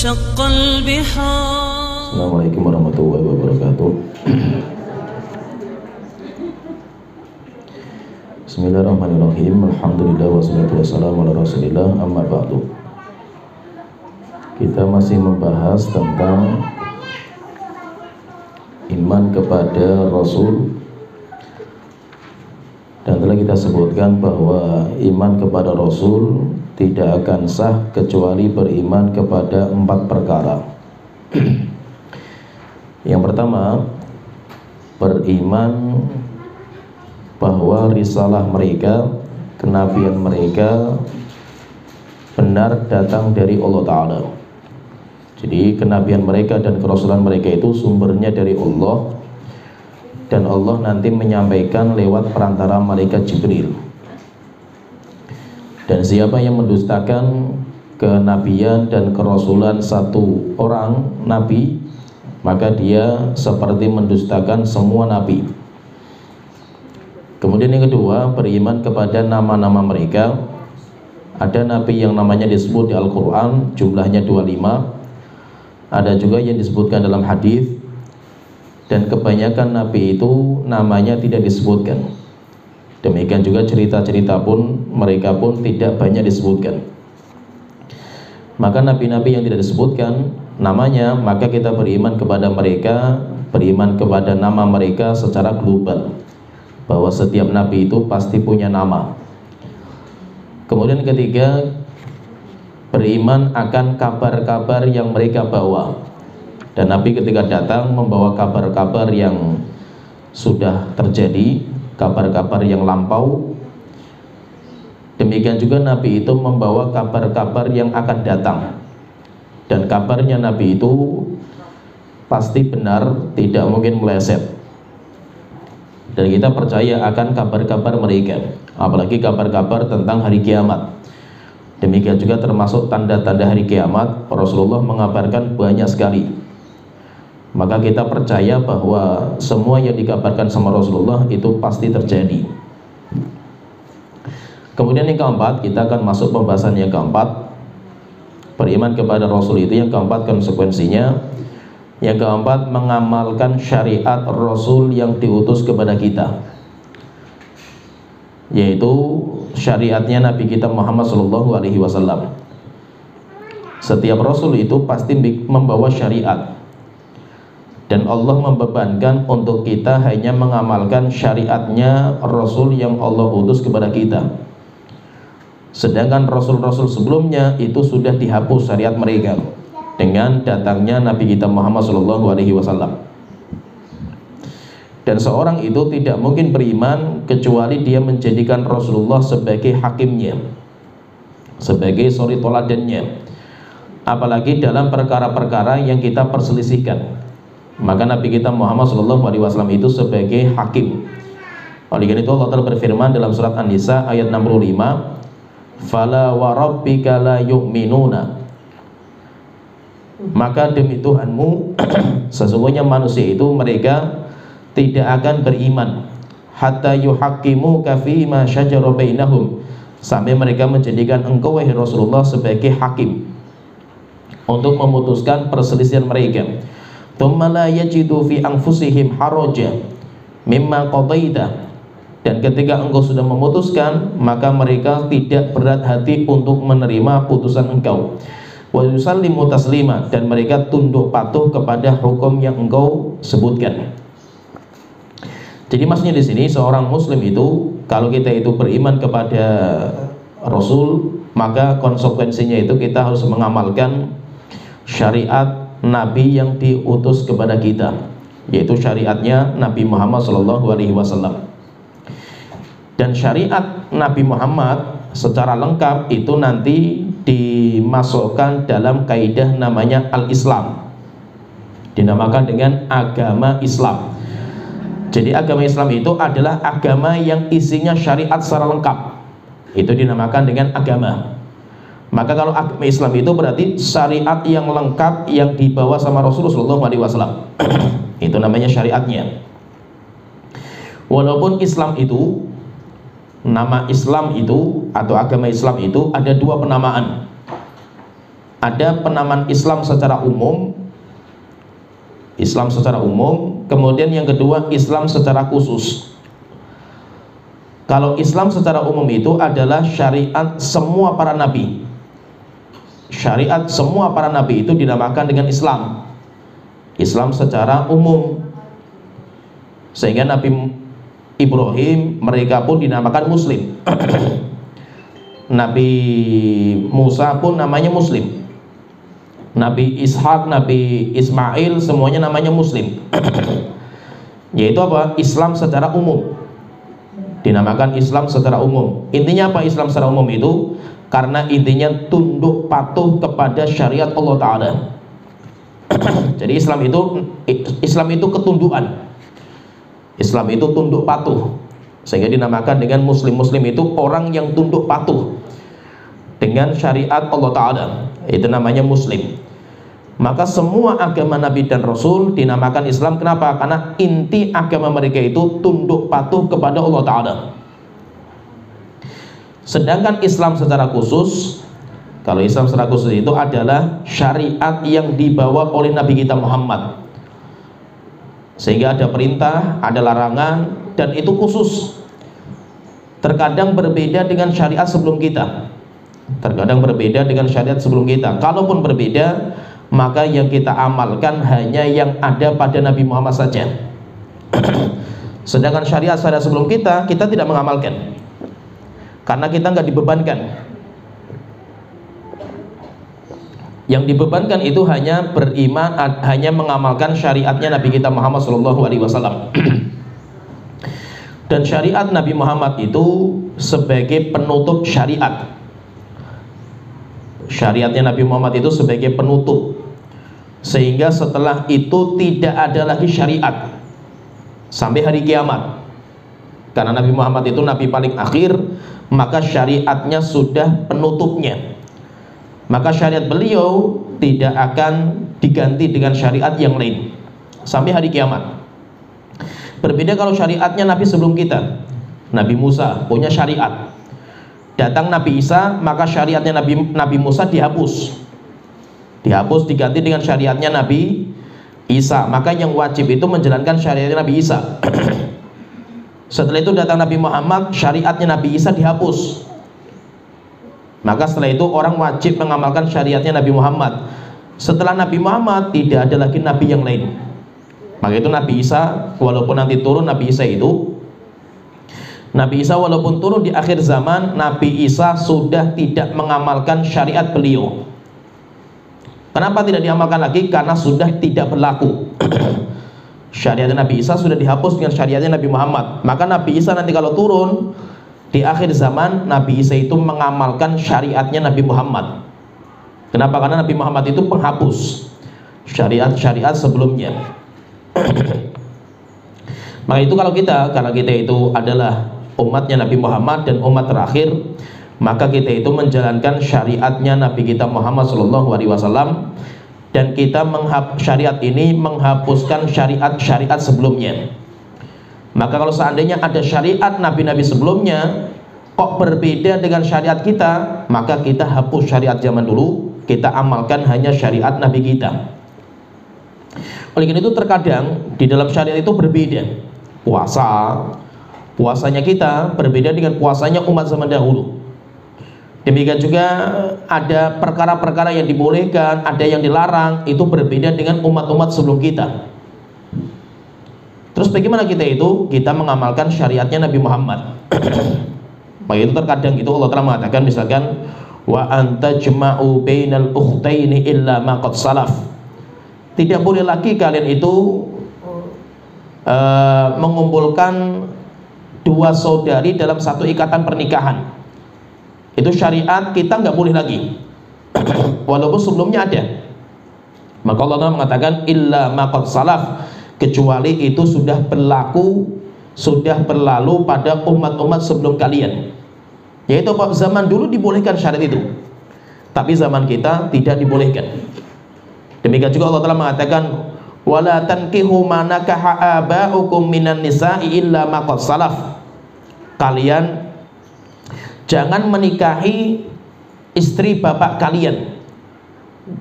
وانشق البحار. Assalamualaikum warahmatullahi wabarakatuh. Bismillahirrahmanirrahim. Alhamdulillah wassalatu wassalamu ala rasulillah, amma ba'du. Kita masih membahas tentang iman kepada Rasul, dan telah kita sebutkan bahwa iman kepada Rasul tidak akan sah kecuali beriman kepada 4 perkara. Yang pertama, beriman bahwa risalah mereka, kenabian mereka benar datang dari Allah Ta'ala. Jadi kenabian mereka dan kerasulan mereka itu sumbernya dari Allah, dan Allah nanti menyampaikan lewat perantara malaikat Jibril. Dan siapa yang mendustakan kenabian dan kerasulan satu orang nabi, maka dia seperti mendustakan semua nabi. Kemudian yang kedua, beriman kepada nama-nama mereka. Ada nabi yang namanya disebut di Al-Quran, jumlahnya 25. Ada juga yang disebutkan dalam hadis, dan kebanyakan nabi itu namanya tidak disebutkan. Demikian juga cerita-cerita pun mereka pun tidak banyak disebutkan. Maka nabi-nabi yang tidak disebutkan namanya, maka kita beriman kepada mereka, beriman kepada nama mereka secara global, bahwa setiap nabi itu pasti punya nama. Kemudian ketiga, beriman akan kabar-kabar yang mereka bawa. Dan nabi ketika datang membawa kabar-kabar yang sudah terjadi, kabar-kabar yang lampau. Demikian juga nabi itu membawa kabar-kabar yang akan datang, dan kabarnya nabi itu pasti benar, tidak mungkin meleset. Dan kita percaya akan kabar-kabar mereka, apalagi kabar-kabar tentang hari kiamat. Demikian juga termasuk tanda-tanda hari kiamat, Rasulullah mengabarkan banyak sekali. Maka kita percaya bahwa semua yang dikabarkan sama Rasulullah itu pasti terjadi. Kemudian yang keempat, kita akan masuk pembahasan yang keempat. Beriman kepada Rasul itu yang keempat konsekuensinya. Yang keempat, mengamalkan syariat Rasul yang diutus kepada kita, yaitu syariatnya Nabi kita Muhammad SAW. Setiap Rasul itu pasti membawa syariat, dan Allah membebankan untuk kita hanya mengamalkan syariatnya Rasul yang Allah utus kepada kita. Sedangkan Rasul-Rasul sebelumnya itu sudah dihapus syariat mereka dengan datangnya Nabi kita Muhammad SAW. Dan seorang itu tidak mungkin beriman kecuali dia menjadikan Rasulullah sebagai hakimnya, sebagai suri toladannya, apalagi dalam perkara-perkara yang kita perselisihkan. Maka Nabi kita Muhammad SAW itu sebagai hakim. Oleh karena itu Allah Ta'ala berfirman dalam surat An-Nisa ayat 65, fala wa rabbika la yu'minuna, maka demi Tuhanmu sesungguhnya manusia itu mereka tidak akan beriman hatta yuhaqqimuka fima syajara bainahum, sampai mereka menjadikan engkau wahai Rasulullah sebagai hakim untuk memutuskan perselisihan mereka. Tsumma la yajidu fi anfusihim haraja mimma qadaita, dan ketika engkau sudah memutuskan, maka mereka tidak berat hati untuk menerima putusan engkau. Wa yusallimu taslima, dan mereka tunduk patuh kepada hukum yang engkau sebutkan. Jadi maksudnya di sini seorang muslim itu, kalau kita itu beriman kepada Rasul, maka konsekuensinya itu kita harus mengamalkan syariat Nabi yang diutus kepada kita, yaitu syariatnya Nabi Muhammad SAW. Dan syariat Nabi Muhammad secara lengkap itu nanti dimasukkan dalam kaidah namanya Al-Islam, dinamakan dengan agama Islam. Jadi agama Islam itu adalah agama yang isinya syariat secara lengkap, itu dinamakan dengan agama. Maka kalau agama Islam itu berarti syariat yang lengkap yang dibawa sama Rasulullah SAW. Itu namanya syariatnya. Walaupun Islam itu, nama Islam itu atau agama Islam itu ada dua penamaan. Ada penamaan Islam secara umum, Islam secara umum, kemudian yang kedua Islam secara khusus. Kalau Islam secara umum itu adalah syariat semua para nabi. Syariat semua para nabi itu dinamakan dengan Islam. Islam secara umum. Sehingga Nabi Ibrahim mereka pun dinamakan Muslim. Nabi Musa pun namanya Muslim. Nabi Ishak, Nabi Ismail semuanya namanya Muslim. Yaitu apa? Islam secara umum. Dinamakan Islam secara umum. Intinya apa Islam secara umum itu? Karena intinya tunduk patuh kepada syariat Allah Ta'ala. Jadi Islam itu ketundukan. Islam itu tunduk patuh. Sehingga dinamakan dengan Muslim itu orang yang tunduk patuh dengan syariat Allah Ta'ala. Itu namanya Muslim. Maka semua agama Nabi dan Rasul dinamakan Islam. Kenapa? Karena inti agama mereka itu tunduk patuh kepada Allah Ta'ala. Sedangkan Islam secara khusus, kalau Islam secara khusus itu adalah syariat yang dibawa oleh Nabi kita Muhammad. Sehingga ada perintah, ada larangan, dan itu khusus. Terkadang berbeda dengan syariat sebelum kita. Terkadang berbeda dengan syariat sebelum kita. Kalaupun berbeda, maka yang kita amalkan hanya yang ada pada Nabi Muhammad saja. Sedangkan syariat sebelum kita tidak mengamalkan, karena kita nggak dibebankan. Yang dibebankan itu hanya beriman, hanya mengamalkan syariatnya Nabi kita Muhammad SAW. Dan syariat Nabi Muhammad itu sebagai penutup syariat. Syariatnya Nabi Muhammad itu sebagai penutup, sehingga setelah itu tidak ada lagi syariat sampai hari kiamat. Karena Nabi Muhammad itu Nabi paling akhir, maka syariatnya sudah penutupnya. Maka syariat beliau tidak akan diganti dengan syariat yang lain sampai hari kiamat. Berbeda kalau syariatnya Nabi sebelum kita. Nabi Musa punya syariat. Datang Nabi Isa, maka syariatnya Nabi Musa dihapus. Dihapus, diganti dengan syariatnya Nabi Isa. Maka yang wajib itu menjalankan syariatnya Nabi Isa. Setelah itu datang Nabi Muhammad, syariatnya Nabi Isa dihapus. Maka setelah itu orang wajib mengamalkan syariatnya Nabi Muhammad. Setelah Nabi Muhammad tidak ada lagi Nabi yang lain. Maka itu Nabi Isa, walaupun nanti turun Nabi Isa walaupun turun di akhir zaman, Nabi Isa sudah tidak mengamalkan syariat beliau. Kenapa tidak diamalkan lagi? Karena sudah tidak berlaku. Syariat Nabi Isa sudah dihapus dengan syariatnya Nabi Muhammad. Maka Nabi Isa nanti kalau turun di akhir zaman, Nabi Isa itu mengamalkan syariatnya Nabi Muhammad. Kenapa? Karena Nabi Muhammad itu penghapus syariat-syariat sebelumnya. Maka itu karena kita itu adalah umatnya Nabi Muhammad dan umat terakhir, maka kita itu menjalankan syariatnya Nabi kita Muhammad SAW, dan kita syariat ini menghapuskan syariat-syariat sebelumnya. Maka kalau seandainya ada syariat nabi-nabi sebelumnya kok berbeda dengan syariat kita, maka kita hapus syariat zaman dulu, kita amalkan hanya syariat nabi kita. Oleh karena itu terkadang di dalam syariat itu berbeda. Puasanya kita berbeda dengan puasanya umat zaman dahulu. Demikian juga ada perkara-perkara yang dibolehkan, ada yang dilarang, itu berbeda dengan umat-umat sebelum kita. Terus bagaimana kita mengamalkan syariatnya Nabi Muhammad? Maka itu terkadang itu Allah Ta'ala mengatakan, misalkan wa anta jma'u bainal ukhtaini illa ma qad salaf. Tidak boleh lagi kalian itu mengumpulkan dua saudari dalam satu ikatan pernikahan. Itu syariat kita nggak boleh lagi. Walaupun sebelumnya ada. Maka Allah Ta'ala mengatakan illa ma qad salaf, kecuali itu sudah berlaku, sudah berlalu pada umat-umat sebelum kalian. Yaitu zaman dulu dibolehkan syariat itu, tapi zaman kita tidak dibolehkan. Demikian juga Allah Ta'ala mengatakan wala tankihu ma nakaha aba'ukum minan nisa'i illa ma qad salaf. Kalian jangan menikahi istri bapak kalian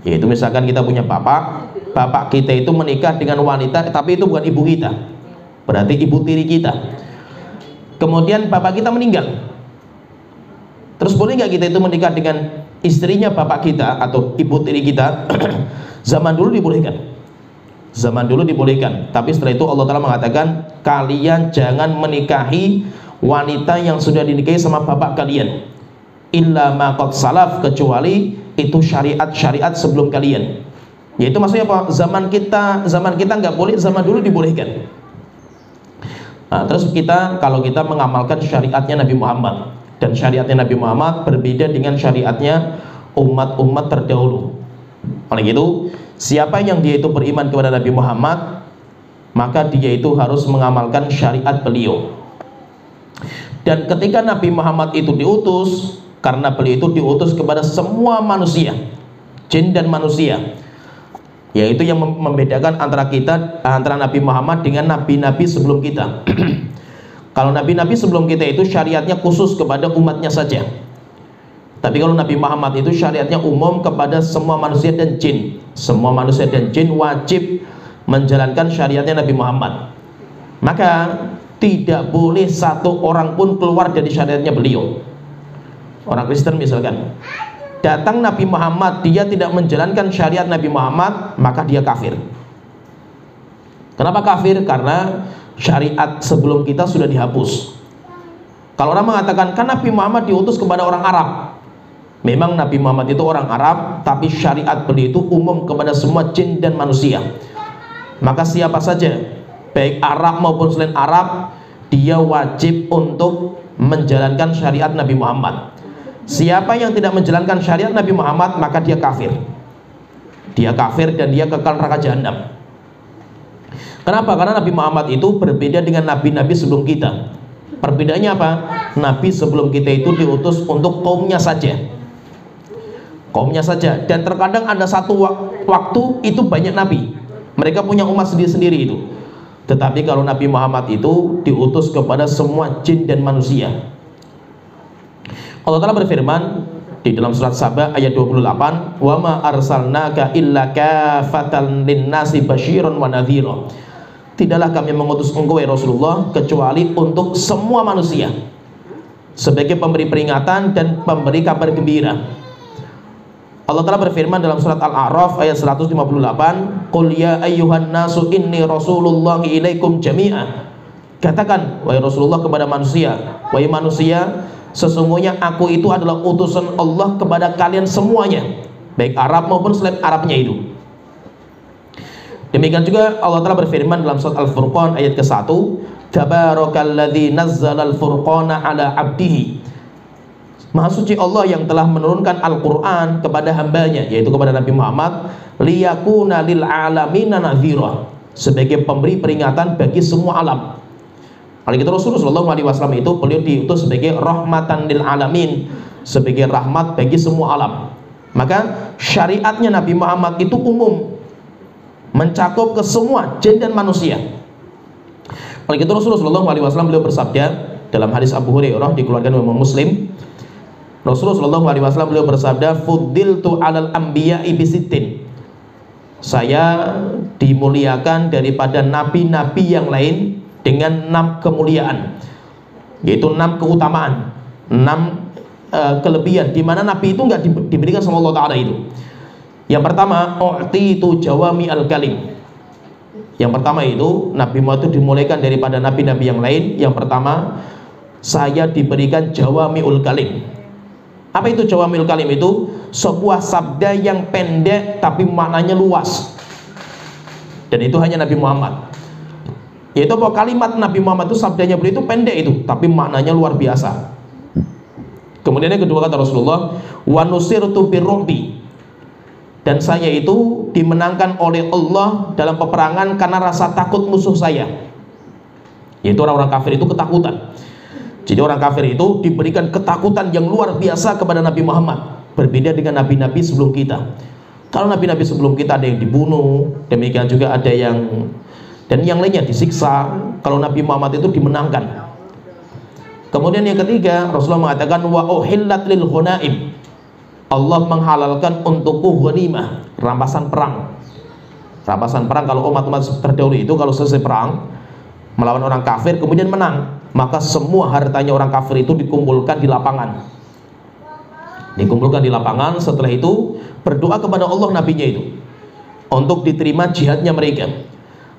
Yaitu misalkan kita punya bapak kita itu menikah dengan wanita, tapi itu bukan ibu kita, berarti ibu tiri kita. Kemudian bapak kita meninggal, terus boleh nggak kita itu menikah dengan istrinya bapak kita atau ibu tiri kita? Zaman dulu dibolehkan, zaman dulu dibolehkan. Tapi setelah itu Allah Ta'ala mengatakan, kalian jangan menikahi wanita yang sudah dinikahi sama bapak kalian, illa ma qad salaf, kecuali itu syariat sebelum kalian. Yaitu maksudnya apa? Zaman kita nggak boleh, zaman dulu dibolehkan. Nah, terus kalau kita mengamalkan syariatnya Nabi Muhammad, dan syariatnya Nabi Muhammad berbeda dengan syariatnya umat-umat terdahulu. Oleh itu, siapa yang dia itu beriman kepada Nabi Muhammad, maka dia itu harus mengamalkan syariat beliau. Dan ketika Nabi Muhammad itu diutus, karena beliau itu diutus kepada semua manusia, jin dan manusia, yaitu yang membedakan antara Nabi Muhammad dengan nabi-nabi sebelum kita. Kalau nabi-nabi sebelum kita itu syariatnya khusus kepada umatnya saja, tapi kalau Nabi Muhammad itu syariatnya umum kepada semua manusia dan jin. Semua manusia dan jin wajib menjalankan syariatnya Nabi Muhammad. Maka tidak boleh satu orang pun keluar dari syariatnya beliau. Orang Kristen misalkan, datang Nabi Muhammad, dia tidak menjalankan syariat Nabi Muhammad, maka dia kafir. Kenapa kafir? Karena syariat sebelum kita sudah dihapus. Kalau orang mengatakan, kan Nabi Muhammad diutus kepada orang Arab. Memang Nabi Muhammad itu orang Arab, tapi syariat beliau itu umum kepada semua jin dan manusia. Maka siapa saja, baik Arab maupun selain Arab, dia wajib untuk menjalankan syariat Nabi Muhammad. Siapa yang tidak menjalankan syariat Nabi Muhammad, maka dia kafir. Dia kafir dan dia kekal neraka jahanam. Kenapa? Karena Nabi Muhammad itu berbeda dengan nabi-nabi sebelum kita. Perbedaannya apa? Nabi sebelum kita itu diutus untuk kaumnya saja. Kaumnya saja. Dan terkadang ada satu waktu itu banyak nabi, mereka punya umat sendiri-sendiri itu. Tetapi kalau Nabi Muhammad itu diutus kepada semua jin dan manusia. Allah Ta'ala berfirman di dalam surat Saba ayat 28, wa ma arsalnaka illa kafatan linnasi basyiran wa nadhira. Tidaklah kami mengutus engkau ya Rasulullah kecuali untuk semua manusia, sebagai pemberi peringatan dan pemberi kabar gembira. Allah Ta'ala berfirman dalam surat Al-A'raf ayat 158, qul ya ayyuhan nasu inni rasulullahi ilaikum jami'an. Katakan wahai Rasulullah kepada manusia, wahai manusia, sesungguhnya aku itu adalah utusan Allah kepada kalian semuanya, baik Arab maupun selain Arabnya itu. Demikian juga Allah Ta'ala berfirman dalam surat Al-Furqan ayat ke-1, tabarakalladzi nazzala al-furqana ala abdihi. Maha suci Allah yang telah menurunkan Al-Quran kepada hambanya, yaitu kepada Nabi Muhammad, liyakuna lil alamina nadhira, sebagai pemberi peringatan bagi semua alam. Oleh itu Rasulullah SAW itu beliau diutus sebagai rahmatan lil alamin, sebagai rahmat bagi semua alam. Maka syariatnya Nabi Muhammad itu umum, mencakup ke semua jin dan manusia. Oleh itu Rasulullah SAW beliau bersabda dalam hadis Abu Hurairah dikeluarkan oleh Imam Muslim. Rasulullah SAW beliau bersabda, fuddiltu alal anbiya'i bisittin. Saya dimuliakan daripada nabi-nabi yang lain dengan 6 kemuliaan, yaitu 6 keutamaan, 6 kelebihan, di mana nabi itu nggak diberikan sama Allah Ta'ala itu. Yang pertama, u'titu jawami al-kalim. Yang pertama itu Nabi Muhammad itu dimulaikan daripada nabi-nabi yang lain. Yang pertama, saya diberikan jawami'ul kalim. Apa itu jawami'ul kalim? Itu sebuah sabda yang pendek tapi maknanya luas, dan itu hanya Nabi Muhammad. Yaitu bahwa kalimat Nabi Muhammad itu sabdanya beliau itu pendek itu, tapi maknanya luar biasa. Kemudian yang kedua kata Rasulullah, wa nusirtu birru'bi, dan saya itu dimenangkan oleh Allah dalam peperangan karena rasa takut musuh saya. Yaitu orang-orang kafir itu ketakutan. Jadi orang kafir itu diberikan ketakutan yang luar biasa kepada Nabi Muhammad, berbeda dengan nabi-nabi sebelum kita. Kalau nabi-nabi sebelum kita ada yang dibunuh, demikian juga ada yang dan yang lainnya disiksa. Kalau Nabi Muhammad itu dimenangkan. Kemudian yang ketiga, Rasulullah mengatakan wa uhillat lil ghanaim, Allah menghalalkan untukku ghanimah, rampasan perang. Rampasan perang, kalau umat-umat terdahulu itu kalau selesai perang melawan orang kafir kemudian menang, maka semua hartanya orang kafir itu dikumpulkan di lapangan. Dikumpulkan di lapangan, setelah itu berdoa kepada Allah nabinya itu untuk diterima jihadnya mereka.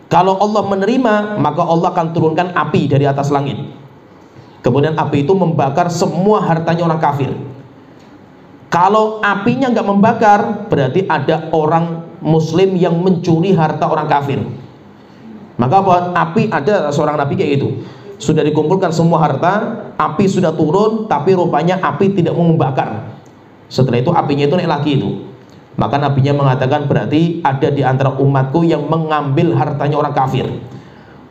Kalau Allah menerima, maka Allah akan turunkan api dari atas langit. Kemudian api itu membakar semua hartanya orang kafir. Kalau apinya nggak membakar, berarti ada orang muslim yang mencuri harta orang kafir. Maka buat api, ada seorang nabi kayak gitu, sudah dikumpulkan semua harta, api sudah turun, tapi rupanya api tidak mau membakar. Setelah itu apinya itu naik lagi itu. Maka nabinya mengatakan berarti ada di antara umatku yang mengambil hartanya orang kafir.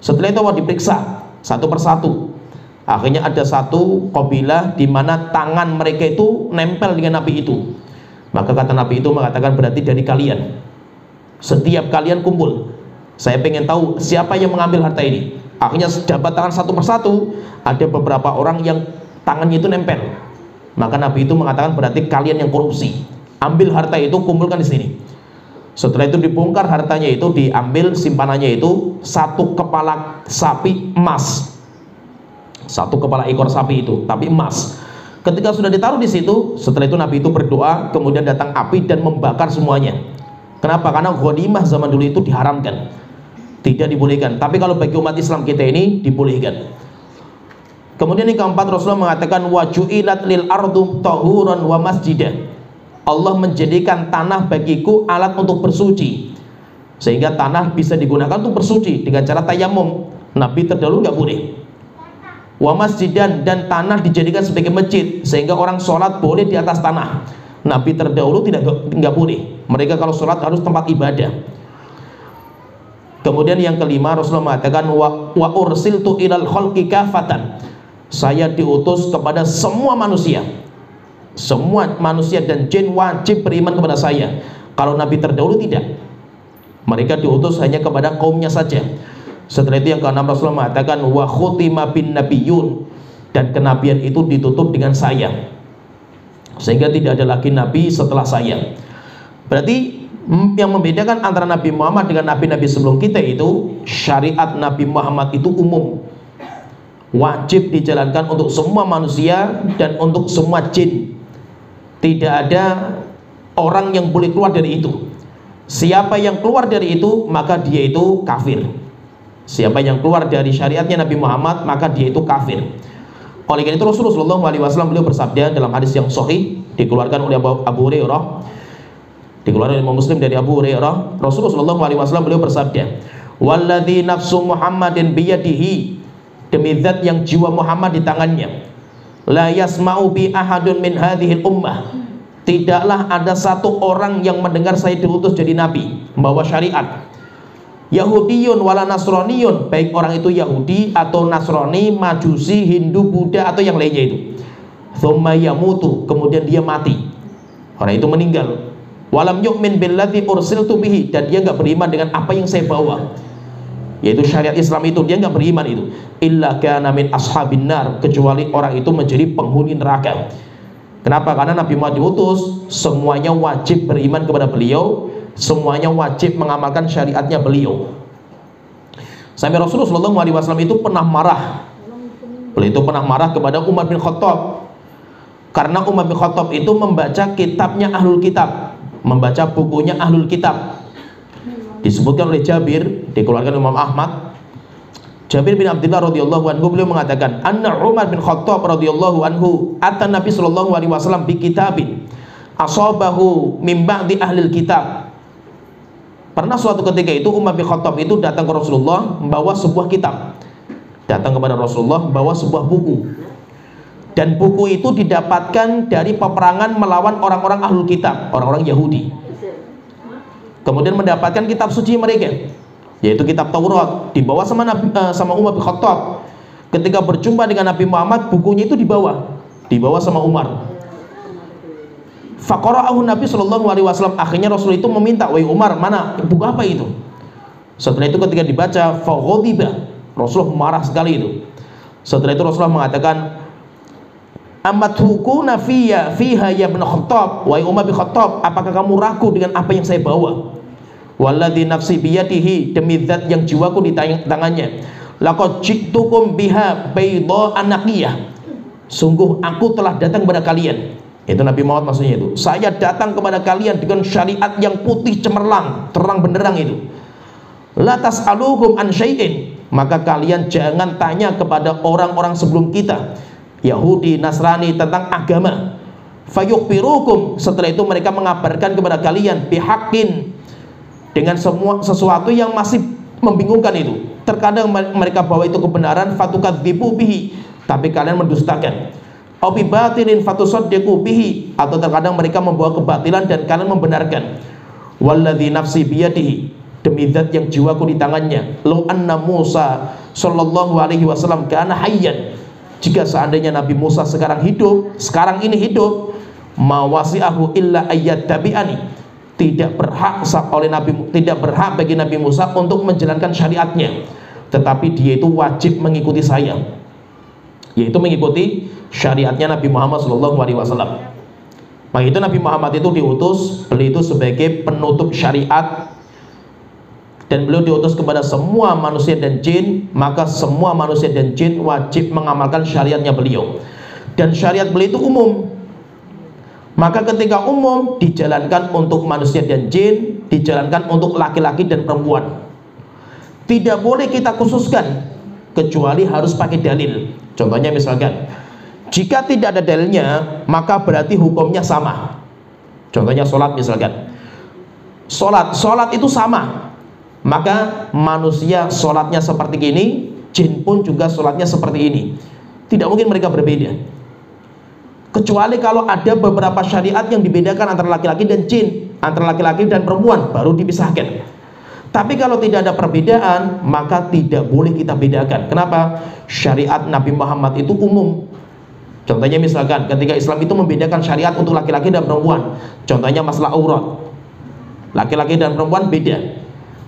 Setelah itu Allah diperiksa satu persatu. Akhirnya ada satu kabilah di mana tangan mereka itu nempel dengan Nabi itu. Maka kata Nabi itu mengatakan berarti dari kalian. Setiap kalian kumpul, saya pengen tahu siapa yang mengambil harta ini. Akhirnya dapat tangan satu persatu. Ada beberapa orang yang tangannya itu nempel. Maka Nabi itu mengatakan berarti kalian yang korupsi. Ambil harta itu, kumpulkan di sini. Setelah itu dibongkar hartanya itu, diambil simpanannya itu satu kepala sapi emas. Satu kepala ekor sapi itu, tapi emas. Ketika sudah ditaruh di situ, setelah itu Nabi itu berdoa, kemudian datang api dan membakar semuanya. Kenapa? Karena ghanimah zaman dulu itu diharamkan, tidak dibolehkan. Tapi kalau bagi umat Islam kita ini dibolehkan. Kemudian yang keempat, Rasulullah mengatakan waju'ilat lil ardu tahuran wa masjidah. Allah menjadikan tanah bagiku alat untuk bersuci, sehingga tanah bisa digunakan untuk bersuci dengan cara tayamum. Nabi terdahulu nggak boleh. Wa masjidan, dan tanah dijadikan sebagai masjid, sehingga orang sholat boleh di atas tanah. Nabi terdahulu nggak boleh. Mereka kalau sholat harus tempat ibadah. Kemudian yang kelima, Rasulullah mengatakan wa ursiltu ilal khalqi kafatan. Saya diutus kepada semua manusia. Semua manusia dan jin wajib beriman kepada saya. Kalau Nabi terdahulu tidak. Mereka diutus hanya kepada kaumnya saja. Setelah itu yang keenam, Rasulullah mengatakan wa khutima bin nabiyyun, dan kenabian itu ditutup dengan saya, sehingga tidak ada lagi nabi setelah saya. Berarti yang membedakan antara Nabi Muhammad dengan nabi-nabi sebelum kita itu, syariat Nabi Muhammad itu umum, wajib dijalankan untuk semua manusia dan untuk semua jin. Tidak ada orang yang boleh keluar dari itu. Siapa yang keluar dari itu, maka dia itu kafir. Siapa yang keluar dari syariatnya Nabi Muhammad, maka dia itu kafir. Oleh karena itu Rasulullah SAW beliau bersabda dalam hadis yang sahih, dikeluarkan oleh Abu Hurairah, dikeluarkan oleh Muslim dari Abu Hurairah. Rasulullah SAW beliau bersabda, walladzi nafsu Muhammadin biyadihi, demi zat yang jiwa Muhammad di tangannya, la yasma'u bi ahadun min hadhil ummah, tidaklah ada satu orang yang mendengar saya diutus jadi nabi, membawa syariat, Yahudiyun wala Nasroniyun, baik orang itu Yahudi atau Nasrani, Majusi, Hindu, Buddha atau yang lainnya itu, thumma yamutu, kemudian dia mati, orang itu meninggal, walam yu'min billadzi ursiltu bihi, dan dia nggak beriman dengan apa yang saya bawa, yaitu syariat Islam itu, dia nggak beriman itu, illa kana min ashabin nar, kecuali orang itu menjadi penghuni neraka. Kenapa? Karena Nabi Muhammad diutus, semuanya wajib beriman kepada beliau, semuanya wajib mengamalkan syariatnya beliau. Sampai Rasulullah SAW itu pernah marah. Beliau itu pernah marah kepada Umar bin Khattab, karena Umar bin Khattab itu membaca kitabnya Ahlul Kitab, membaca bukunya Ahlul Kitab. Disebutkan oleh Jabir, dikeluarkan Imam Ahmad, Jabir bin Abdullah radhiyallahu anhu, beliau mengatakan anna Umar bin Khattab radhiyallahu anhu atan Nabi sallallahu alaihi wasallam bi kitabin asabahu min ba'di ahlil kitab. Pernah suatu ketika itu Umar bin Khattab itu datang ke Rasulullah membawa sebuah kitab, datang kepada Rasulullah membawa sebuah buku, dan buku itu didapatkan dari peperangan melawan orang-orang ahlul kitab, orang-orang Yahudi. Kemudian mendapatkan kitab suci mereka, yaitu kitab Taurat, dibawa sama Umar bin Khattab. Ketika berjumpa dengan Nabi Muhammad, bukunya itu dibawa sama Umar. Faqara'ahu Nabi SAW. Akhirnya Rasul itu meminta, wahai Umar, mana buku apa itu? Setelah itu ketika dibaca, faghadiba, Rasulullah marah sekali itu. Setelah itu Rasulullah mengatakan, Amathukuna fiha ya ibn Khattab, wa Umar bin Khattab, apakah kamu ragu dengan apa yang saya bawa? Walladzi nafsi biyadihi, demi zat yang jiwaku di tangannya, laqad ji'tukum biha bayda anaqiyah, sungguh aku telah datang kepada kalian. Itu Nabi Muhammad maksudnya itu. Saya datang kepada kalian dengan syariat yang putih cemerlang, terang benderang itu. La tas'aluhum an syai'in, maka kalian jangan tanya kepada orang-orang sebelum kita, Yahudi, Nasrani, tentang agama. Fayukhbirukum, setelah itu mereka mengabarkan kepada kalian bihaqqin, dengan semua sesuatu yang masih membingungkan itu. Terkadang mereka bawa itu kebenaran, fatukadzibu bihi, tapi kalian mendustakan. Au bi batilin fatusaddiqu bihi, atau terkadang mereka membawa kebatilan dan kalian membenarkan. Walladzi nafsi biyadihi, demi zat yang jiwaku di tangannya, law anna Musa sallallahu alaihi wasallam kana hayyan, jika seandainya Nabi Musa sekarang ini hidup, mawasi'ahu illa ayyattabi'ani, tidak berhak bagi Nabi Musa untuk menjalankan syariatnya, tetapi dia itu wajib mengikuti saya, yaitu mengikuti syariatnya Nabi Muhammad SAW. Maka itu Nabi Muhammad itu diutus, beliau itu sebagai penutup syariat, dan beliau diutus kepada semua manusia dan jin. Maka semua manusia dan jin wajib mengamalkan syariatnya beliau, dan syariat beliau itu umum. Maka ketika umum, dijalankan untuk manusia dan jin, dijalankan untuk laki-laki dan perempuan. Tidak boleh kita khususkan, kecuali harus pakai dalil. Contohnya misalkan, jika tidak ada dalilnya, maka berarti hukumnya sama. Contohnya sholat misalkan, sholat itu sama, maka manusia sholatnya seperti ini, jin pun juga sholatnya seperti ini. Tidak mungkin mereka berbeda, kecuali kalau ada beberapa syariat yang dibedakan antara laki-laki dan jin, antara laki-laki dan perempuan, baru dipisahkan. Tapi kalau tidak ada perbedaan, maka tidak boleh kita bedakan. Kenapa? Syariat Nabi Muhammad itu umum. Contohnya misalkan ketika Islam itu membedakan syariat untuk laki-laki dan perempuan. Contohnya masalah aurat, laki-laki dan perempuan beda.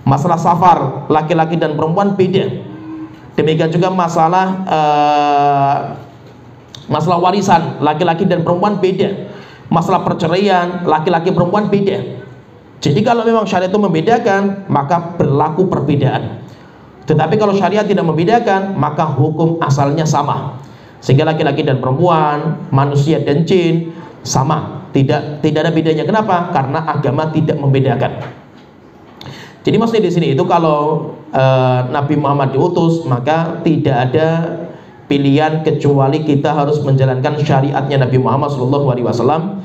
Masalah safar, laki-laki dan perempuan beda. Demikian juga masalah warisan, laki-laki dan perempuan beda. Masalah perceraian, laki-laki perempuan beda. Jadi kalau memang syariat itu membedakan, maka berlaku perbedaan. Tetapi kalau syariat tidak membedakan, maka hukum asalnya sama. Sehingga laki-laki dan perempuan, manusia dan jin sama, tidak ada bedanya. Kenapa? Karena agama tidak membedakan. Jadi maksudnya di sini itu kalau Nabi Muhammad diutus, maka tidak ada pilihan kecuali kita harus menjalankan syariatnya Nabi Muhammad SAW.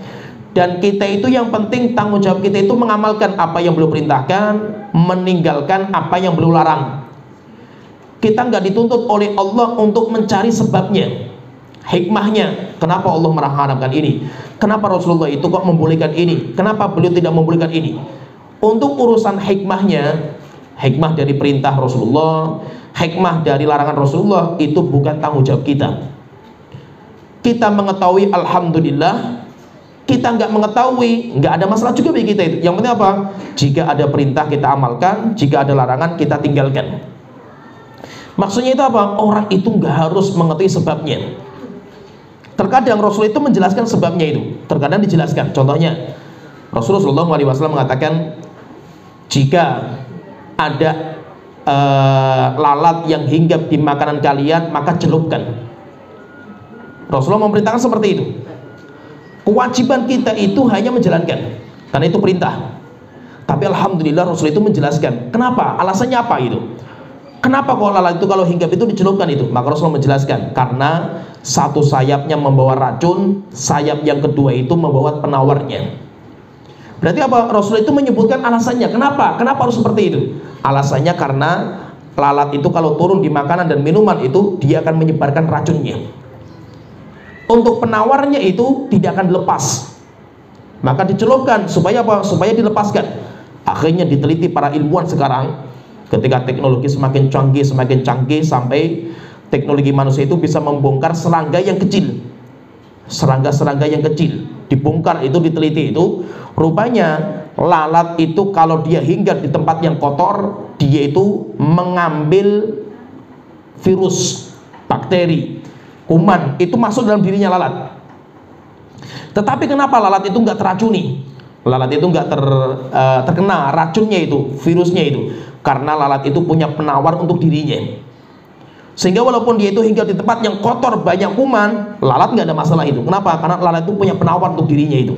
Dan kita itu yang penting, tanggung jawab kita itu mengamalkan apa yang beliau perintahkan, meninggalkan apa yang beliau larang. Kita nggak dituntut oleh Allah untuk mencari sebabnya, hikmahnya, kenapa Allah mengharamkan ini, kenapa Rasulullah itu kok membolehkan ini, kenapa beliau tidak membolehkan ini. Untuk urusan hikmahnya, hikmah dari perintah Rasulullah, hikmah dari larangan Rasulullah, itu bukan tanggung jawab kita. Kita mengetahui alhamdulillah, kita nggak mengetahui, nggak ada masalah juga bagi kita itu. Yang penting apa? Jika ada perintah kita amalkan, jika ada larangan kita tinggalkan. Maksudnya itu apa? Orang itu nggak harus mengetahui sebabnya. Terkadang Rasul itu menjelaskan sebabnya itu, terkadang dijelaskan. Contohnya, Rasulullah SAW mengatakan, jika ada lalat yang hinggap di makanan kalian, maka celupkan. Rasulullah memerintahkan seperti itu. Kewajiban kita itu hanya menjalankan, karena itu perintah. Tapi alhamdulillah Rasul itu menjelaskan. Kenapa? Alasannya apa itu? Kenapa kok lalat itu kalau hinggap itu dicelupkan itu? Maka Rasulullah menjelaskan, karena satu sayapnya membawa racun, sayap yang kedua itu membawa penawarnya. Berarti apa? Rasul itu menyebutkan alasannya. Kenapa harus seperti itu? Alasannya karena lalat itu kalau turun di makanan dan minuman itu, dia akan menyebarkan racunnya. Untuk penawarnya itu tidak akan lepas, maka dicelupkan supaya apa? Supaya dilepaskan. Akhirnya diteliti para ilmuwan sekarang, ketika teknologi semakin canggih sampai teknologi manusia itu bisa membongkar serangga yang kecil, serangga yang kecil dibongkar, itu diteliti itu. Rupanya lalat itu kalau dia hinggap di tempat yang kotor, dia itu mengambil virus, bakteri, kuman, itu masuk dalam dirinya lalat. Tetapi kenapa lalat itu nggak teracuni? Lalat itu nggak terkena racunnya itu, virusnya itu, karena lalat itu punya penawar untuk dirinya. Sehingga walaupun dia itu hinggap di tempat yang kotor, banyak kuman, lalat nggak ada masalah itu. Kenapa? Karena lalat itu punya penawar untuk dirinya itu.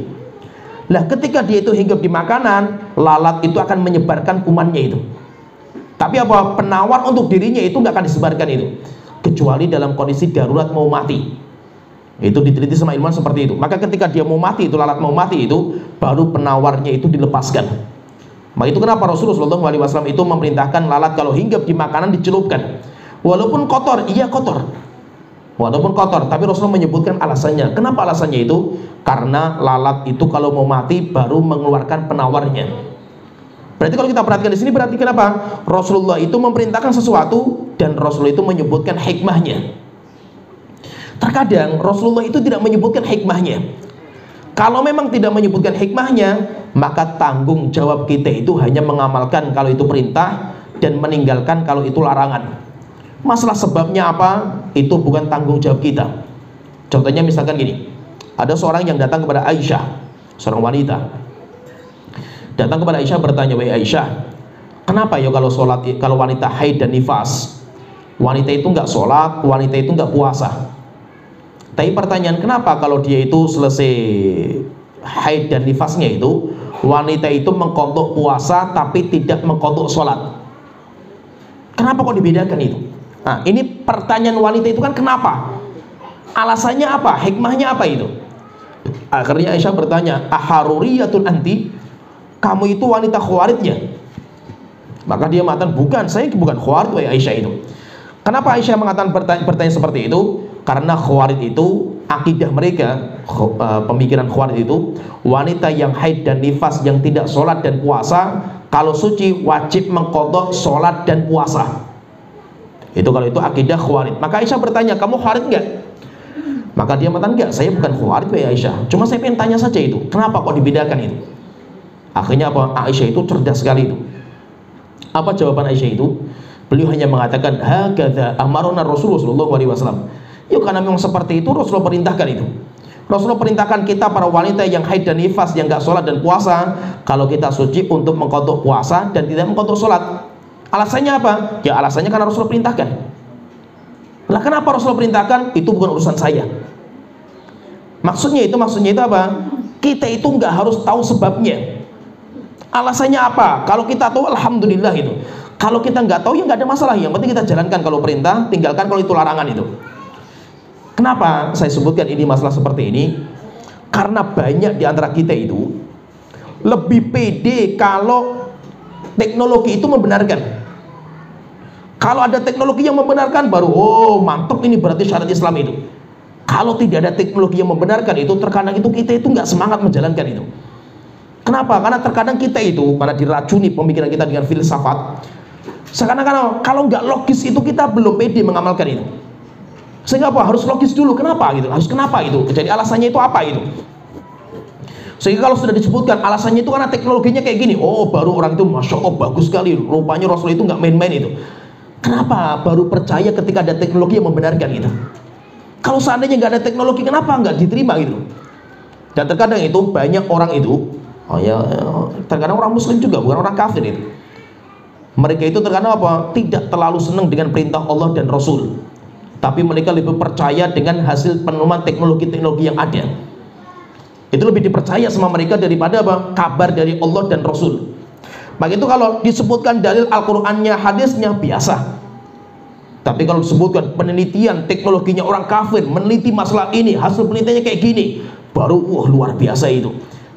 Nah, ketika dia itu hinggap di makanan, lalat itu akan menyebarkan kumannya itu. Tapi apa? Penawar untuk dirinya itu nggak akan disebarkan itu, kecuali dalam kondisi darurat mau mati. Itu diteliti sama ilmuwan seperti itu. Maka ketika dia mau mati itu, lalat mau mati itu, baru penawarnya itu dilepaskan. Maka itu kenapa Rasulullah SAW itu memerintahkan lalat kalau hinggap di makanan dicelupkan. Walaupun kotor, iya kotor. Walaupun kotor, tapi Rasulullah menyebutkan alasannya. Kenapa alasannya itu? Karena lalat itu kalau mau mati baru mengeluarkan penawarnya. Berarti kalau kita perhatikan di sini, berarti kenapa Rasulullah itu memerintahkan sesuatu dan Rasulullah itu menyebutkan hikmahnya. Terkadang Rasulullah itu tidak menyebutkan hikmahnya. Kalau memang tidak menyebutkan hikmahnya, maka tanggung jawab kita itu hanya mengamalkan kalau itu perintah dan meninggalkan kalau itu larangan. Masalah sebabnya apa? Itu bukan tanggung jawab kita. Contohnya misalkan gini, ada seorang yang datang kepada Aisyah, seorang wanita. Datang kepada Aisyah bertanya, "Wahai Aisyah, kenapa ya kalau wanita haid dan nifas, wanita itu nggak sholat, wanita itu nggak puasa? Tapi pertanyaan, kenapa kalau dia itu selesai haid dan nifasnya itu, wanita itu mengqadha puasa tapi tidak mengqadha sholat? Kenapa kok dibedakan itu?" Nah, ini pertanyaan wanita itu kan kenapa? Alasannya apa? Hikmahnya apa itu? Akhirnya Aisyah bertanya, "Aharuriyatun anti? Kamu itu wanita khawaridnya?" Maka dia mengatakan, "Bukan, saya bukan khawarid wahai Aisyah itu." Kenapa Aisyah mengatakan pertanyaan seperti itu? Karena khawarid itu akidah mereka, pemikiran khawarid itu, wanita yang haid dan nifas yang tidak sholat dan puasa, kalau suci wajib mengqadha sholat dan puasa. Itu kalau itu akidah khawarid. Maka Aisyah bertanya, "Kamu khawarid enggak?" Maka dia mengatakan, "Enggak, saya bukan khawarid wahai Aisyah. Cuma saya pengen tanya saja itu, kenapa kok dibedakan itu?" Akhirnya apa? Aisyah itu cerdas sekali itu. Apa jawaban Aisyah itu? Beliau hanya mengatakan, "Hakadza amarna Rasulullah sallallahu alaihi wasallam." Yuk, karena memang seperti itu Rasulullah perintahkan itu. Rasulullah perintahkan kita para wanita yang haid dan nifas, yang enggak sholat dan puasa, kalau kita suci untuk mengqadha puasa dan tidak mengqadha sholat. Alasannya apa? Ya alasannya karena Rasulullah perintahkan. Lah kenapa Rasulullah perintahkan? Itu bukan urusan saya. Maksudnya itu apa? Kita itu nggak harus tahu sebabnya. Alasannya apa? Kalau kita tahu, alhamdulillah itu. Kalau kita nggak tahu, ya nggak ada masalah. Yang penting kita jalankan kalau perintah, tinggalkan kalau itu larangan itu. Kenapa saya sebutkan ini masalah seperti ini? Karena banyak di antara kita itu lebih pede kalau teknologi itu membenarkan. Kalau ada teknologi yang membenarkan, baru oh mantap, ini berarti syariat Islam itu. Kalau tidak ada teknologi yang membenarkan itu, terkadang itu kita itu nggak semangat menjalankan itu. Kenapa? Karena terkadang kita itu, karena diracuni pemikiran kita dengan filsafat, seakan-akan kalau nggak logis itu kita belum pede mengamalkan itu. Sehingga apa? Harus logis dulu. Kenapa gitu? Harus kenapa itu? Jadi alasannya itu apa itu? Sehingga kalau sudah disebutkan alasannya itu karena teknologinya kayak gini, oh baru orang itu masya Allah bagus sekali. Rupanya Rasul itu nggak main-main itu. Kenapa? Baru percaya ketika ada teknologi yang membenarkan itu. Kalau seandainya nggak ada teknologi, kenapa nggak diterima gitu? Dan terkadang itu banyak orang itu, terkadang orang Muslim juga, bukan orang kafir itu. Mereka itu terkadang apa? Tidak terlalu senang dengan perintah Allah dan Rasul. Tapi mereka lebih percaya dengan hasil penemuan teknologi-teknologi yang ada. Itu lebih dipercaya sama mereka daripada apa? Kabar dari Allah dan Rasul. Maka itu kalau disebutkan dalil Al-Qur'annya, hadisnya biasa. Tapi kalau disebutkan penelitian teknologinya orang kafir, meneliti masalah ini, hasil penelitiannya kayak gini, baru luar biasa itu.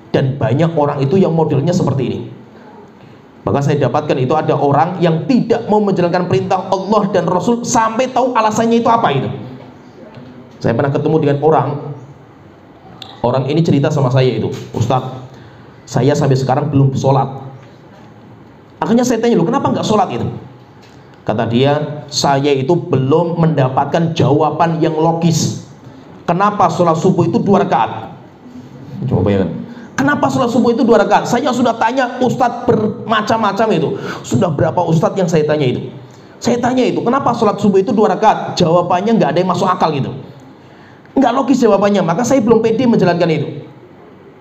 Dan banyak orang itu yang modelnya seperti ini. Maka saya dapatkan itu ada orang yang tidak mau menjalankan perintah Allah dan Rasul sampai tahu alasannya itu apa itu. Saya pernah ketemu dengan orang ini cerita sama saya itu, "Ustadz, saya sampai sekarang belum sholat." Akhirnya saya tanya, "Lu kenapa nggak sholat itu?" Kata dia, "Saya itu belum mendapatkan jawaban yang logis. Kenapa sholat subuh itu 2 rakaat?" Coba bayangkan. Kenapa sholat subuh itu 2 rakaat? Saya sudah tanya ustadz bermacam-macam itu. Sudah berapa ustadz yang saya tanya itu? Saya tanya itu, kenapa sholat subuh itu 2 rakaat? Jawabannya nggak ada yang masuk akal gitu. Nggak logis jawabannya, maka saya belum pede menjalankan itu.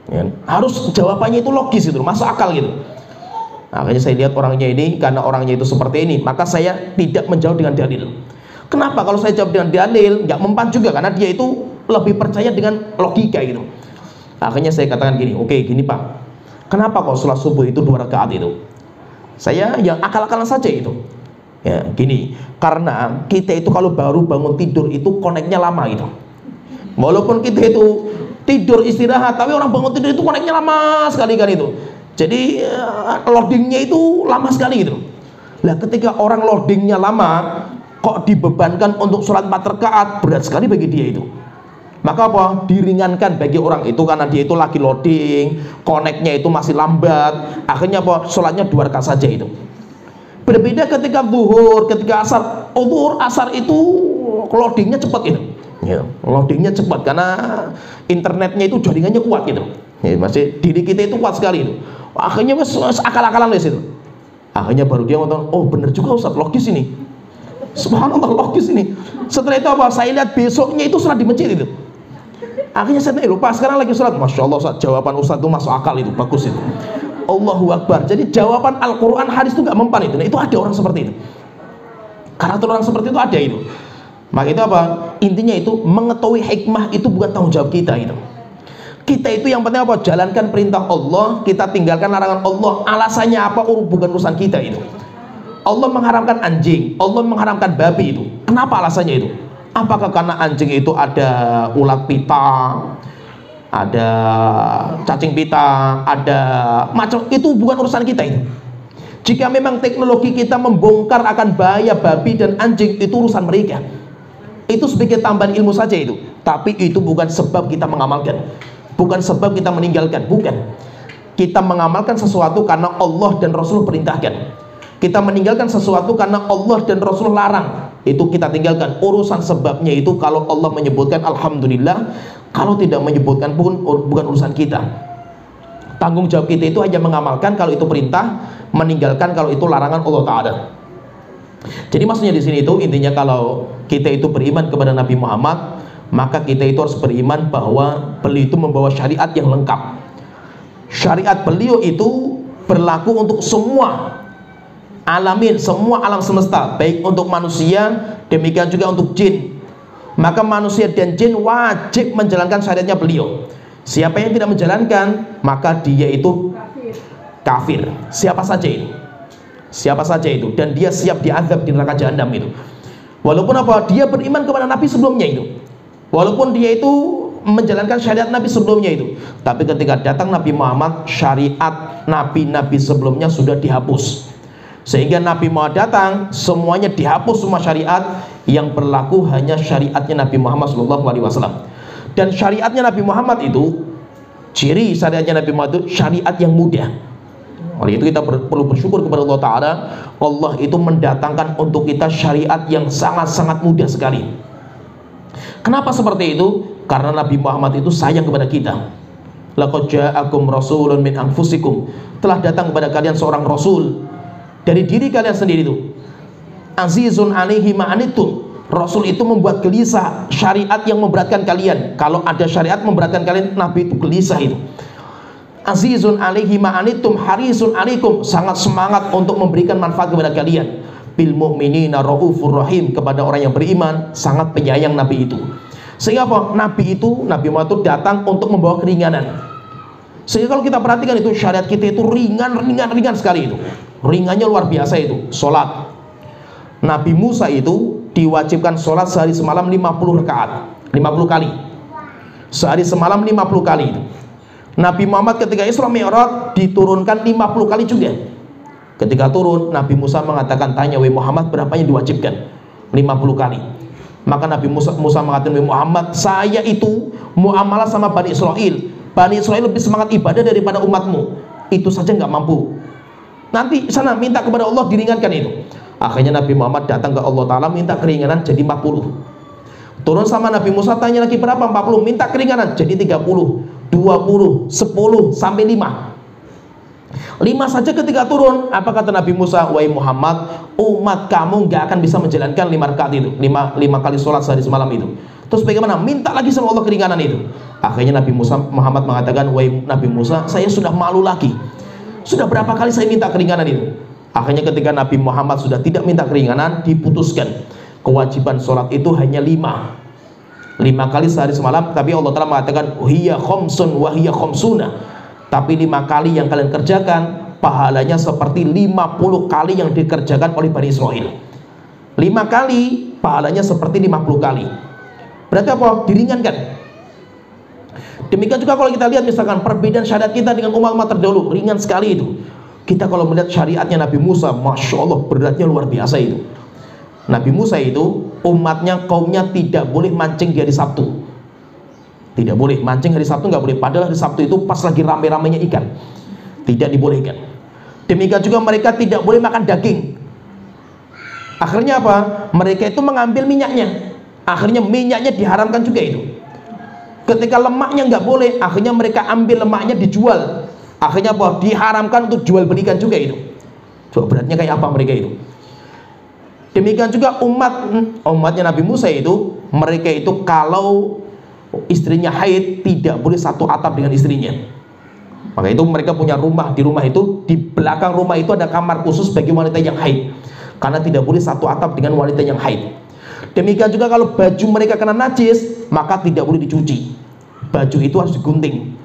ya. Harus jawabannya itu logis itu, masuk akal gitu. Akhirnya saya lihat orangnya ini, karena orangnya itu seperti ini, maka saya tidak menjawab dengan dalil. Kenapa? Kalau saya jawab dengan dalil nggak mempan juga, karena dia itu lebih percaya dengan logika gitu. Akhirnya saya katakan gini, oke gini Pak, kenapa kok sholat subuh itu 2 rakaat itu? Saya yang akal-akalan saja itu. Ya, gini, karena kita itu kalau baru bangun tidur itu koneknya lama gitu. Walaupun kita itu tidur istirahat, tapi orang bangun tidur itu koneknya lama sekali kan itu. Jadi loadingnya itu lama sekali gitu. Nah ketika orang loadingnya lama, kok dibebankan untuk sholat 4 rakaat, berat sekali bagi dia itu. Maka apa? Diringankan bagi orang itu, karena dia itu lagi loading, koneknya itu masih lambat. Akhirnya apa? Sholatnya 2 rakaat saja itu. Berbeda ketika zuhur, ketika asar. Zuhur, asar itu loadingnya cepat gitu. Ya, loadingnya cepat karena internetnya itu jaringannya kuat gitu. Ya, masih diri kita itu kuat sekali itu. Akhirnya akal-akalan di situ. Akhirnya baru dia ngomong, oh bener juga Ustaz, logis ini. Subhanallah, logis ini. Setelah itu apa? Saya lihat besoknya itu sholat di masjid itu. Akhirnya saya lupa, sekarang lagi sholat. Masya Allah Ustaz, jawaban Ustaz itu masuk akal itu, bagus itu. Allahu Akbar. Jadi jawaban Al-Quran hadis itu gak mempan itu. Nah itu ada orang seperti itu. Karakter orang seperti itu ada itu. Maka itu apa? Intinya itu mengetahui hikmah itu bukan tanggung jawab kita gitu. Kita itu yang penting apa? Jalankan perintah Allah, kita tinggalkan larangan Allah. Alasannya apa? Bukan urusan kita itu. Allah mengharamkan anjing, Allah mengharamkan babi itu. Kenapa alasannya itu? Apakah karena anjing itu ada ulat pita, ada cacing pita, ada macam, itu bukan urusan kita itu. Jika memang teknologi kita membongkar akan bahaya babi dan anjing, itu urusan mereka. Itu sebagai tambahan ilmu saja itu. Tapi itu bukan sebab kita mengamalkan, bukan sebab kita meninggalkan, bukan. Kita mengamalkan sesuatu karena Allah dan Rasul perintahkan. Kita meninggalkan sesuatu karena Allah dan Rasul larang. Itu kita tinggalkan. Urusan sebabnya itu kalau Allah menyebutkan alhamdulillah, kalau tidak menyebutkan pun bukan urusan kita. Tanggung jawab kita itu hanya mengamalkan kalau itu perintah, meninggalkan kalau itu larangan Allah Ta'ala. Jadi maksudnya di sini itu intinya kalau kita itu beriman kepada Nabi Muhammad, maka kita itu harus beriman bahwa beliau itu membawa syariat yang lengkap. Syariat beliau itu berlaku untuk semua alamin, semua alam semesta, baik untuk manusia, demikian juga untuk jin. Maka manusia dan jin wajib menjalankan syariatnya beliau. Siapa yang tidak menjalankan, maka dia itu kafir. Siapa saja itu, siapa saja itu, dan dia siap diazab di neraka jahanam itu. Walaupun apa? Dia beriman kepada Nabi sebelumnya itu. Walaupun dia itu menjalankan syariat Nabi sebelumnya itu, tapi ketika datang Nabi Muhammad, syariat Nabi-Nabi sebelumnya sudah dihapus. Sehingga Nabi Muhammad datang, semuanya dihapus, semua syariat, yang berlaku hanya syariatnya Nabi Muhammad SAW. Dan syariatnya Nabi Muhammad itu, ciri syariatnya Nabi Muhammad itu syariat yang mudah. Oleh itu kita perlu bersyukur kepada Allah Ta'ala. Allah itu mendatangkan untuk kita syariat yang sangat-sangat mudah sekali. Kenapa seperti itu? Karena Nabi Muhammad itu sayang kepada kita. Laqad ja'akum rasulun min anfusikum, telah datang kepada kalian seorang rasul dari diri kalian sendiri itu. Azizun alaihi ma'anitum, Rasul itu membuat gelisah syariat yang memberatkan kalian. Kalau ada syariat memberatkan kalian, Nabi itu gelisah itu. Azizun alaihi ma'anitum harisun alaikum, sangat semangat untuk memberikan manfaat kepada kalian. Bil mu'minina raufur rahim, kepada orang yang beriman sangat penyayang Nabi itu. Sehingga apa? Nabi Muhammad itu datang untuk membawa keringanan. Sehingga kalau kita perhatikan itu syariat kita itu ringan sekali itu. Ringannya luar biasa itu. Sholat, Nabi Musa itu diwajibkan sholat sehari semalam 50 rakaat, 50 kali. Sehari semalam 50 kali itu. Nabi Muhammad ketika Isra Mi'raj diturunkan 50 kali juga. Ketika turun, Nabi Musa mengatakan, tanya wahai Muhammad, berapa yang diwajibkan? 50 kali. Maka Nabi Musa mengatakan, wahai Muhammad, saya itu muamalah sama Bani Israel. Bani Israel lebih semangat ibadah daripada umatmu. Itu saja nggak mampu. Nanti sana minta kepada Allah diringankan itu. Akhirnya Nabi Muhammad datang ke Allah Ta'ala, minta keringanan jadi 40. Turun sama Nabi Musa, tanya lagi berapa? 40. Minta keringanan jadi 30, 20, 10, sampai 5. 5 saja ketika turun, apa kata Nabi Musa? Wahai Muhammad, umat kamu gak akan bisa menjalankan 5 rakaat itu, 5 kali sholat sehari semalam itu. Terus bagaimana? Minta lagi sama Allah keringanan itu. Akhirnya Nabi Muhammad mengatakan, wahai Nabi Musa, saya sudah malu lagi. Sudah berapa kali saya minta keringanan itu? Akhirnya ketika Nabi Muhammad sudah tidak minta keringanan, diputuskan kewajiban sholat itu hanya 5 kali sehari semalam. Tapi Allah Ta'ala mengatakan, hiya khomsun wa hiya khomsuna. Tapi 5 kali yang kalian kerjakan, pahalanya seperti 50 kali yang dikerjakan oleh Bani Israel. 5 kali, pahalanya seperti 50 kali. Berarti apa? Diringankan. Demikian juga kalau kita lihat misalkan perbedaan syariat kita dengan umat-umat terdahulu, ringan sekali itu. Kita kalau melihat syariatnya Nabi Musa, Masya Allah, beratnya luar biasa itu. Nabi Musa itu, umatnya, kaumnya tidak boleh mancing di hari Sabtu. Tidak boleh, mancing hari Sabtu nggak boleh. Padahal hari Sabtu itu pas lagi rame-ramenya ikan. Tidak dibolehkan. Demikian juga mereka tidak boleh makan daging. Akhirnya apa? Mereka itu mengambil minyaknya. Akhirnya minyaknya diharamkan juga itu. Ketika lemaknya nggak boleh, akhirnya mereka ambil lemaknya dijual. Akhirnya apa? Diharamkan untuk jual belikan juga itu. Coba beratnya kayak apa mereka itu. Demikian juga umatnya Nabi Musa itu, mereka itu kalau istrinya haid tidak boleh satu atap dengan istrinya. Maka itu mereka punya rumah, di rumah itu, di belakang rumah itu ada kamar khusus bagi wanita yang haid, karena tidak boleh satu atap dengan wanita yang haid. Demikian juga kalau baju mereka kena najis, maka tidak boleh dicuci. Baju itu harus digunting.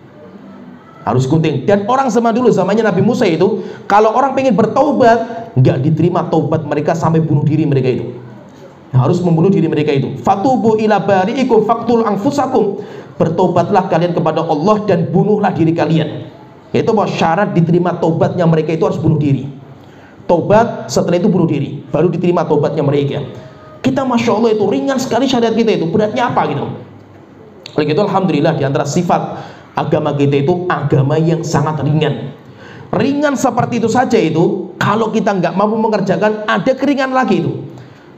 Harus gunting. Dan orang zaman dulu, zamannya Nabi Musa itu, kalau orang pengen bertaubat, nggak diterima taubat mereka sampai bunuh diri mereka itu. Harus membunuh diri mereka itu. Fatubu ila bari'ikum faqtul anfusakum. Bertobatlah kalian kepada Allah dan bunuhlah diri kalian. Yaitu bahwa syarat diterima taubatnya mereka itu harus bunuh diri. Taubat, setelah itu bunuh diri, baru diterima taubatnya mereka. Kita Masya Allah itu ringan sekali syariat kita itu. Beratnya apa gitu? Oleh itu alhamdulillah, diantara sifat agama kita itu agama yang sangat ringan. Ringan seperti itu saja itu, kalau kita nggak mampu mengerjakan, ada keringan lagi itu.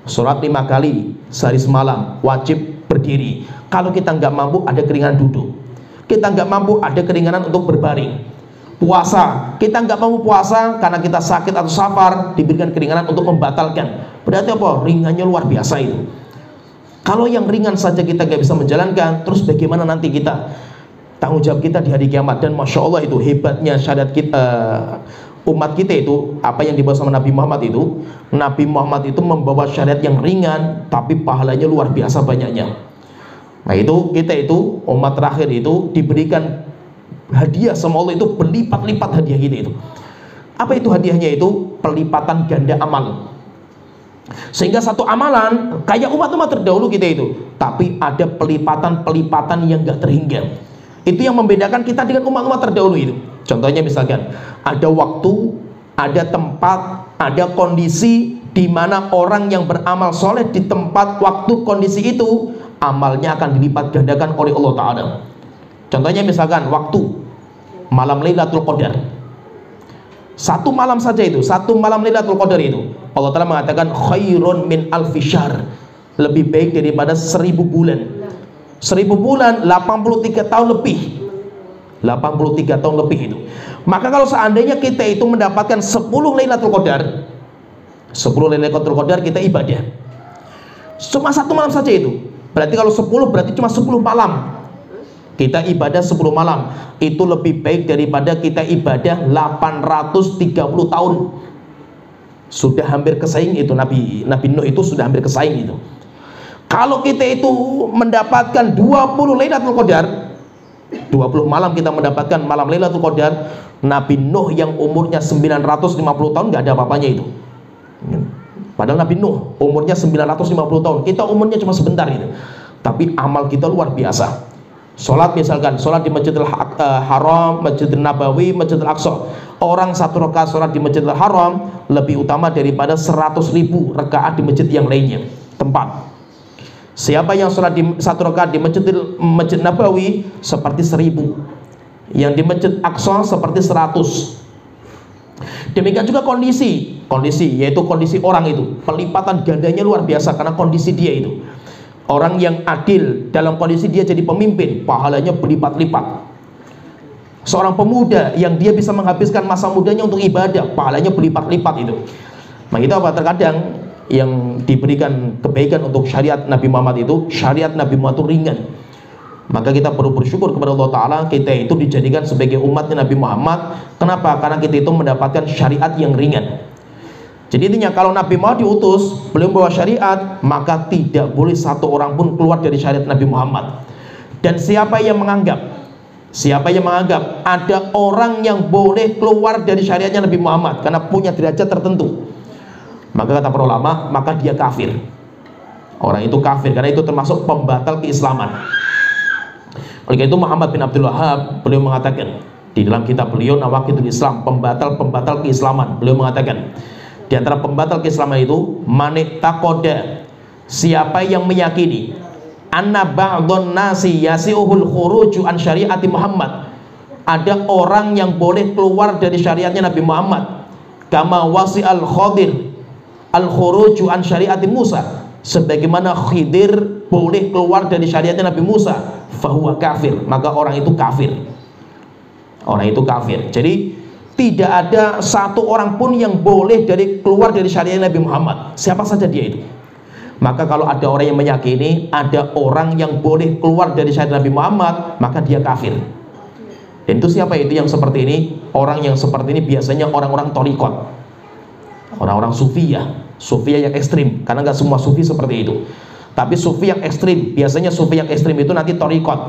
Sholat 5 kali sehari semalam, wajib berdiri. Kalau kita nggak mampu, ada keringanan duduk. Kita nggak mampu, ada keringanan untuk berbaring. Puasa, kita nggak mampu puasa karena kita sakit atau safar, diberikan keringanan untuk membatalkan. Berarti apa? Ringannya luar biasa itu. Kalau yang ringan saja kita nggak bisa menjalankan, terus bagaimana nanti kita, tanggung jawab kita di hari kiamat. Dan Masya Allah itu hebatnya syariat kita, umat kita itu, apa yang dibawa sama Nabi Muhammad itu. Nabi Muhammad itu membawa syariat yang ringan, tapi pahalanya luar biasa banyaknya. Nah itu, kita itu, umat terakhir itu diberikan hadiah sama Allah itu berlipat-lipat hadiah kita itu. Apa itu hadiahnya itu? Pelipatan ganda amal. Sehingga satu amalan kayak umat-umat terdahulu kita itu, tapi ada pelipatan-pelipatan yang gak terhingga. Itu yang membedakan kita dengan umat-umat terdahulu itu. Contohnya misalkan ada waktu, ada tempat, ada kondisi di mana orang yang beramal soleh di tempat, waktu, kondisi itu, amalnya akan dilipat gandakan oleh Allah Ta'ala. Contohnya misalkan waktu malam Lailatul Qadar, satu malam saja itu, satu malam Lailatul Qadar itu, Allah Ta'ala mengatakan khairun min alfi syahr, lebih baik daripada 1000 bulan. 1000 bulan 83 tahun lebih. 83 tahun lebih itu. Maka kalau seandainya kita itu mendapatkan 10 Lailatul Qadar, 10 Lailatul Qadar kita ibadah cuma satu malam saja itu. Berarti kalau 10 berarti cuma 10 malam. Kita ibadah 10 malam, itu lebih baik daripada kita ibadah 830 tahun. Sudah hampir kesaing itu, Nabi Nuh itu sudah hampir kesaing itu. Kalau kita itu mendapatkan 20 Lailatul Qadar, 20 malam kita mendapatkan malam Lailatul Qadar, Nabi Nuh yang umurnya 950 tahun nggak ada apa-apanya itu. Padahal Nabi Nuh umurnya 950 tahun, kita umurnya cuma sebentar itu. Tapi amal kita luar biasa. Sholat misalkan, sholat di Masjidil Haram, Masjidil Nabawi, Masjidil Aqsa. Orang satu rakaat sholat di Masjidil Haram lebih utama daripada 100.000 rakaat di masjid yang lainnya. Tempat. Siapa yang sholat di satu rakaat di Masjid Nabawi seperti 1000. Yang di Masjid Aqsa seperti 100. Demikian juga kondisi, yaitu kondisi orang itu. Pelipatan gandanya luar biasa karena kondisi dia itu. Orang yang adil dalam kondisi dia jadi pemimpin, pahalanya berlipat-lipat. Seorang pemuda yang dia bisa menghabiskan masa mudanya untuk ibadah, pahalanya berlipat-lipat itu. Nah itu apa? Terkadang yang diberikan kebaikan untuk syariat Nabi Muhammad itu, syariat Nabi Muhammad itu ringan. Maka kita perlu bersyukur kepada Allah Ta'ala, kita itu dijadikan sebagai umatnya Nabi Muhammad. Kenapa? Karena kita itu mendapatkan syariat yang ringan. Jadi intinya kalau Nabi Muhammad diutus, beliau membawa syariat, maka tidak boleh satu orang pun keluar dari syariat Nabi Muhammad. Dan siapa yang menganggap ada orang yang boleh keluar dari syariatnya Nabi Muhammad karena punya derajat tertentu, maka kata para ulama, maka dia kafir. Orang itu kafir karena itu termasuk pembatal keislaman. Oleh itu Muhammad bin Abdul Wahhab beliau mengatakan di dalam kitab beliau Nawaqidul Islam, pembatal keislaman, beliau mengatakan di antara pembatal keislaman itu manik takoda, siapa yang meyakini anna ba'dun nasi yasi'uhul khuruju an syariati Muhammad, ada orang yang boleh keluar dari syariatnya Nabi Muhammad, kama wasi'al Khadir al khuruju an syariati Musa, sebagaimana Khidir boleh keluar dari syariatnya Nabi Musa, fahuwa kafir, maka orang itu kafir. Orang itu kafir. Jadi tidak ada satu orang pun yang boleh keluar dari syariat Nabi Muhammad, siapa saja dia itu. Maka kalau ada orang yang meyakini ada orang yang boleh keluar dari syariat Nabi Muhammad, maka dia kafir. Dan itu siapa itu yang seperti ini? Orang yang seperti ini biasanya orang-orang thariqat, orang-orang sufiyah yang ekstrim. Karena nggak semua sufi seperti itu, tapi sufi yang ekstrim, biasanya sufi yang ekstrim itu nanti thariqat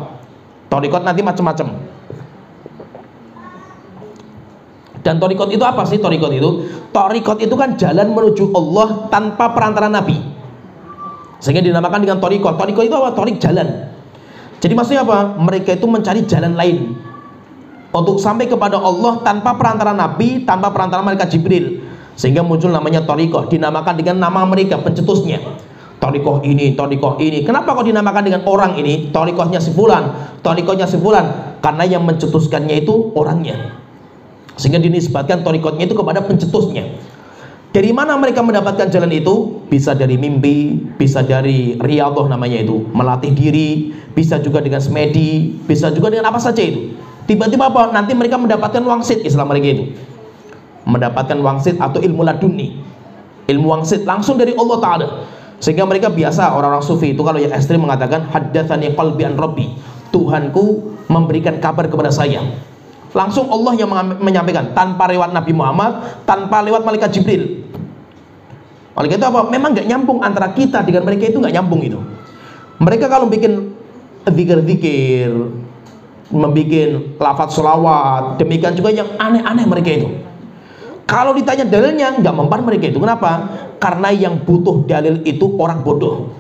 nanti macam-macam. Dan thariqat itu apa sih? Thariqat itu kan jalan menuju Allah tanpa perantara Nabi, sehingga dinamakan dengan thariqat. Thariqat itu apa? Thariq, jalan. Jadi maksudnya apa? Mereka itu mencari jalan lain untuk sampai kepada Allah tanpa perantara Nabi, tanpa perantara malaikat Jibril, sehingga muncul namanya thariqat, dinamakan dengan nama mereka pencetusnya. Thariqah ini. Kenapa kok dinamakan dengan orang ini? Thariqahnya si fulan. Karena yang mencetuskannya itu orangnya, sehingga dinisbatkan thariqatnya itu kepada pencetusnya. Dari mana mereka mendapatkan jalan itu? Bisa dari mimpi, bisa dari riyadhah namanya itu, melatih diri, bisa juga dengan semedi, bisa juga dengan apa saja itu. Tiba-tiba apa? Nanti mereka mendapatkan wangsit, istilah mereka itu, mendapatkan wangsit atau ilmu laduni, ilmu wangsit langsung dari Allah Ta'ala. Sehingga mereka biasa, orang-orang sufi itu kalau yang ekstrim mengatakan haddatsani qalbi an rabbi, Tuhanku memberikan kabar kepada saya. Langsung Allah yang menyampaikan, tanpa lewat Nabi Muhammad, tanpa lewat malaikat Jibril. Oleh itu apa? Memang nggak nyambung antara kita dengan mereka, itu nggak nyambung itu. Mereka kalau bikin zikir-zikir, membikin lafaz sholawat, demikian juga yang aneh-aneh mereka itu. Kalau ditanya dalilnya, nggak mempan mereka itu. Kenapa? Karena yang butuh dalil itu orang bodoh.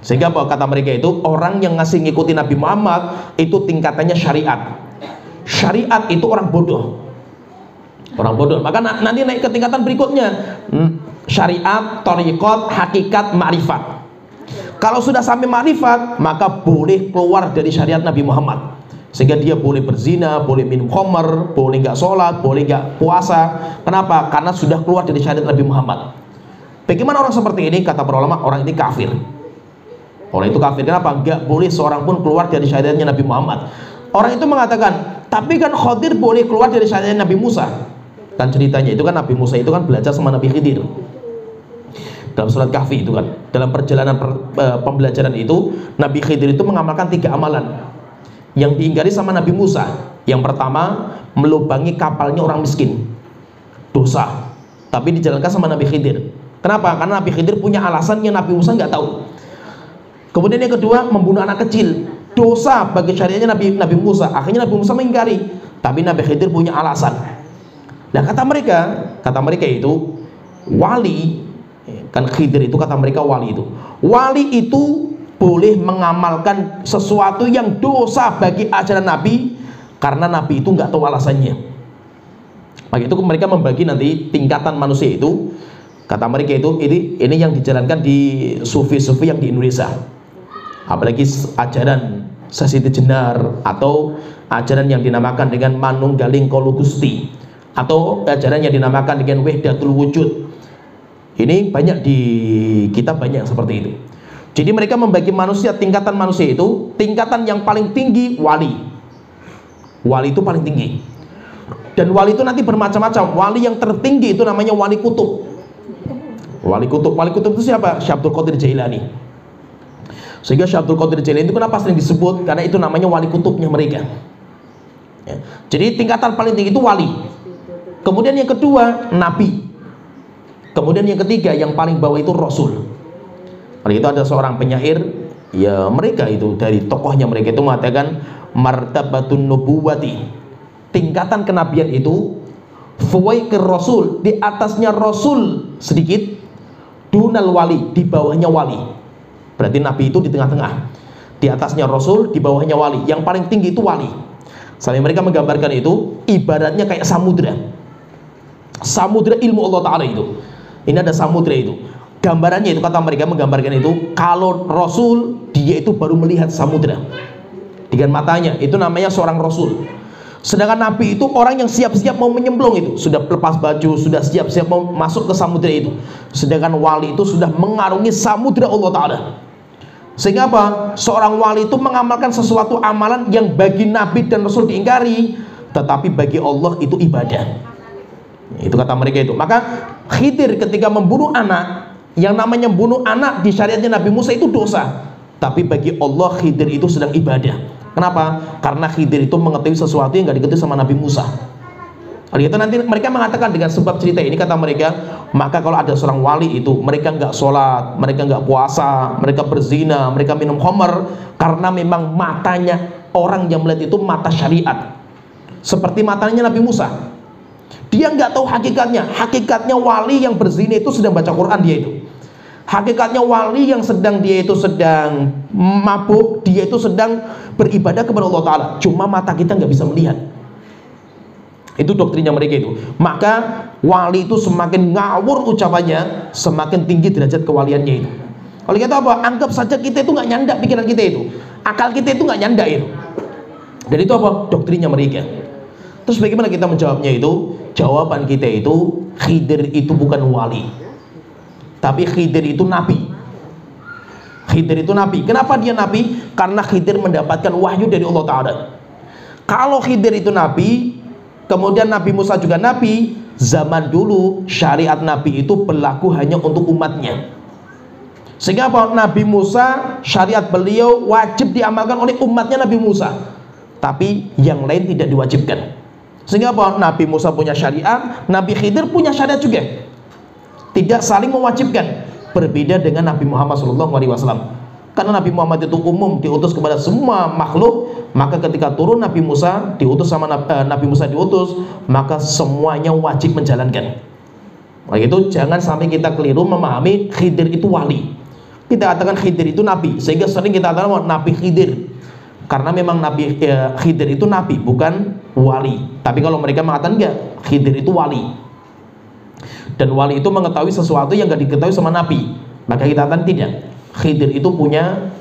Sehingga apa kata mereka itu? Orang yang ngasih ngikuti Nabi Muhammad itu tingkatannya syariat. Syariat itu orang bodoh. Maka nanti naik ke tingkatan berikutnya, syariat, thariqat, hakikat, ma'rifat. Kalau sudah sampai ma'rifat, maka boleh keluar dari syariat Nabi Muhammad, sehingga dia boleh berzina, boleh minum khamar, boleh nggak sholat, boleh nggak puasa. Kenapa? Karena sudah keluar dari syariat Nabi Muhammad. Bagaimana orang seperti ini? Kata para ulama, orang ini kafir. Orang itu kafir. Kenapa? Nggak boleh seorang pun keluar dari syariatnya Nabi Muhammad. Orang itu mengatakan, tapi kan Khadir boleh keluar dari syariat Nabi Musa. Kan ceritanya itu kan Nabi Musa itu kan belajar sama Nabi Khidir dalam surat Kahfi itu kan. Dalam perjalanan pembelajaran itu, Nabi Khidir itu mengamalkan 3 amalan yang diingkari sama Nabi Musa. Yang pertama, melubangi kapalnya orang miskin, dosa, tapi dijalankan sama Nabi Khidir. Kenapa? Karena Nabi Khidir punya alasan yang Nabi Musa nggak tahu. Kemudian yang kedua, membunuh anak kecil, dosa bagi syariatnya Nabi Musa. Akhirnya Nabi Musa mengingkari, tapi Nabi Khidir punya alasan. Nah kata mereka itu wali, kan Khidir itu kata mereka wali itu boleh mengamalkan sesuatu yang dosa bagi ajaran Nabi karena Nabi itu nggak tahu alasannya. Maka itu mereka membagi nanti tingkatan manusia itu. Kata mereka itu ini yang dijalankan di sufi-sufi yang di Indonesia, apalagi ajaran Sasiti Jenar atau ajaran yang dinamakan dengan Manunggaling Kala Gusti atau ajaran yang dinamakan dengan Wahdatul Wujud. Ini banyak di kitab, banyak seperti itu. Jadi mereka membagi manusia, tingkatan manusia itu, tingkatan yang paling tinggi wali. Wali itu paling tinggi. Dan wali itu nanti bermacam-macam. Wali yang tertinggi itu namanya wali kutub. Wali kutub itu siapa? Syekh Abdul Qadir Jailani. Sehingga Syekh Abdul Qadir Jailani itu kenapa sering disebut? Karena itu namanya wali kutubnya mereka. Ya. Jadi tingkatan paling tinggi itu wali. Kemudian yang kedua nabi. Kemudian yang ketiga yang paling bawah itu rasul. Oleh itu ada seorang penyair, ya mereka itu dari tokohnya mereka itu mengatakan martabatun nubuwati, tingkatan kenabian itu fuwaikir rasul, di atasnya rasul sedikit, dunal wali, di bawahnya wali. Berarti nabi itu di tengah-tengah, di atasnya rasul, di bawahnya wali. Yang paling tinggi itu wali. Sampai mereka menggambarkan itu ibaratnya kayak samudra ilmu Allah Ta'ala itu. Ini ada samudra itu. Gambarannya itu, kata mereka menggambarkan itu, kalau rasul dia itu baru melihat samudra dengan matanya, itu namanya seorang rasul. Sedangkan nabi itu orang yang siap-siap mau menyemplung itu, sudah lepas baju, sudah siap-siap mau masuk ke samudra itu. Sedangkan wali itu sudah mengarungi samudra Allah Ta'ala. Sehingga apa? Seorang wali itu mengamalkan sesuatu amalan yang bagi nabi dan rasul diingkari, tetapi bagi Allah itu ibadah. Itu kata mereka itu. Maka Khidir ketika membunuh anak, yang namanya bunuh anak di syariatnya Nabi Musa itu dosa, tapi bagi Allah Khidir itu sedang ibadah. Kenapa? Karena Khidir itu mengetahui sesuatu yang gak diketahui sama Nabi Musa. Oleh itu nanti mereka mengatakan dengan sebab cerita ini, kata mereka, maka kalau ada seorang wali itu mereka nggak sholat, mereka nggak puasa, mereka berzina, mereka minum khamar, karena memang matanya orang yang melihat itu mata syariat, seperti matanya Nabi Musa. Dia nggak tahu hakikatnya wali yang berzina itu sedang baca Quran dia itu. Hakikatnya wali yang dia itu sedang mabuk, dia itu sedang beribadah kepada Allah Ta'ala. Cuma mata kita nggak bisa melihat. Itu doktrinnya mereka itu. Maka wali itu semakin ngawur ucapannya, semakin tinggi derajat kewaliannya itu. Kalau kita apa? Anggap saja kita itu nggak nyandak pikiran kita itu, akal kita itu nggak nyandak itu. Dan itu apa? Doktrinnya mereka. Terus bagaimana kita menjawabnya itu? Jawaban kita itu, Khidir itu bukan wali, tapi Khidir itu nabi. Khidir itu nabi. Kenapa dia nabi? Karena Khidir mendapatkan wahyu dari Allah Ta'ala. Kalau Khidir itu nabi, kemudian Nabi Musa juga nabi, zaman dulu syariat nabi itu berlaku hanya untuk umatnya. Sehingga apa? Nabi Musa, syariat beliau wajib diamalkan oleh umatnya Nabi Musa, tapi yang lain tidak diwajibkan. Sehingga apa? Nabi Musa punya syariat, Nabi Khidir punya syariat juga, tidak saling mewajibkan. Berbeda dengan Nabi Muhammad SAW. Karena Nabi Muhammad itu umum, diutus kepada semua makhluk. Maka ketika turun Nabi Musa, diutus sama Nabi Musa diutus, maka semuanya wajib menjalankan. Nah itu jangan sampai kita keliru memahami Khidir itu wali. Kita katakan Khidir itu nabi, sehingga sering kita katakan Nabi Khidir. Karena memang Nabi Khidir itu nabi, bukan wali. Tapi kalau mereka mengatakan enggak, Khidir itu wali. Dan wali itu mengetahui sesuatu yang enggak diketahui sama nabi. Maka kita katakan tidak. Khidir itu punya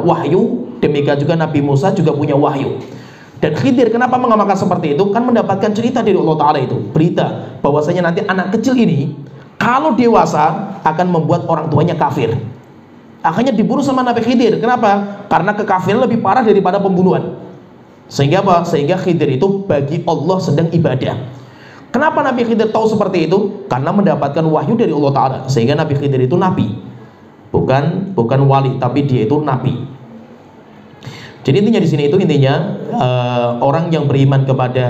wahyu, demikian juga Nabi Musa juga punya wahyu. Dan Khidir kenapa mengamalkan seperti itu? Kan mendapatkan cerita dari Allah Ta'ala itu, berita bahwasanya nanti anak kecil ini kalau dewasa akan membuat orang tuanya kafir. Akhirnya dibunuh sama Nabi Khidir. Kenapa? Karena kekafiran lebih parah daripada pembunuhan. Sehingga apa? Sehingga Khidir itu bagi Allah sedang ibadah. Kenapa Nabi Khidir tahu seperti itu? Karena mendapatkan wahyu dari Allah Ta'ala. Sehingga Nabi Khidir itu nabi, bukan wali, tapi dia itu nabi. Jadi intinya di sini itu orang yang beriman kepada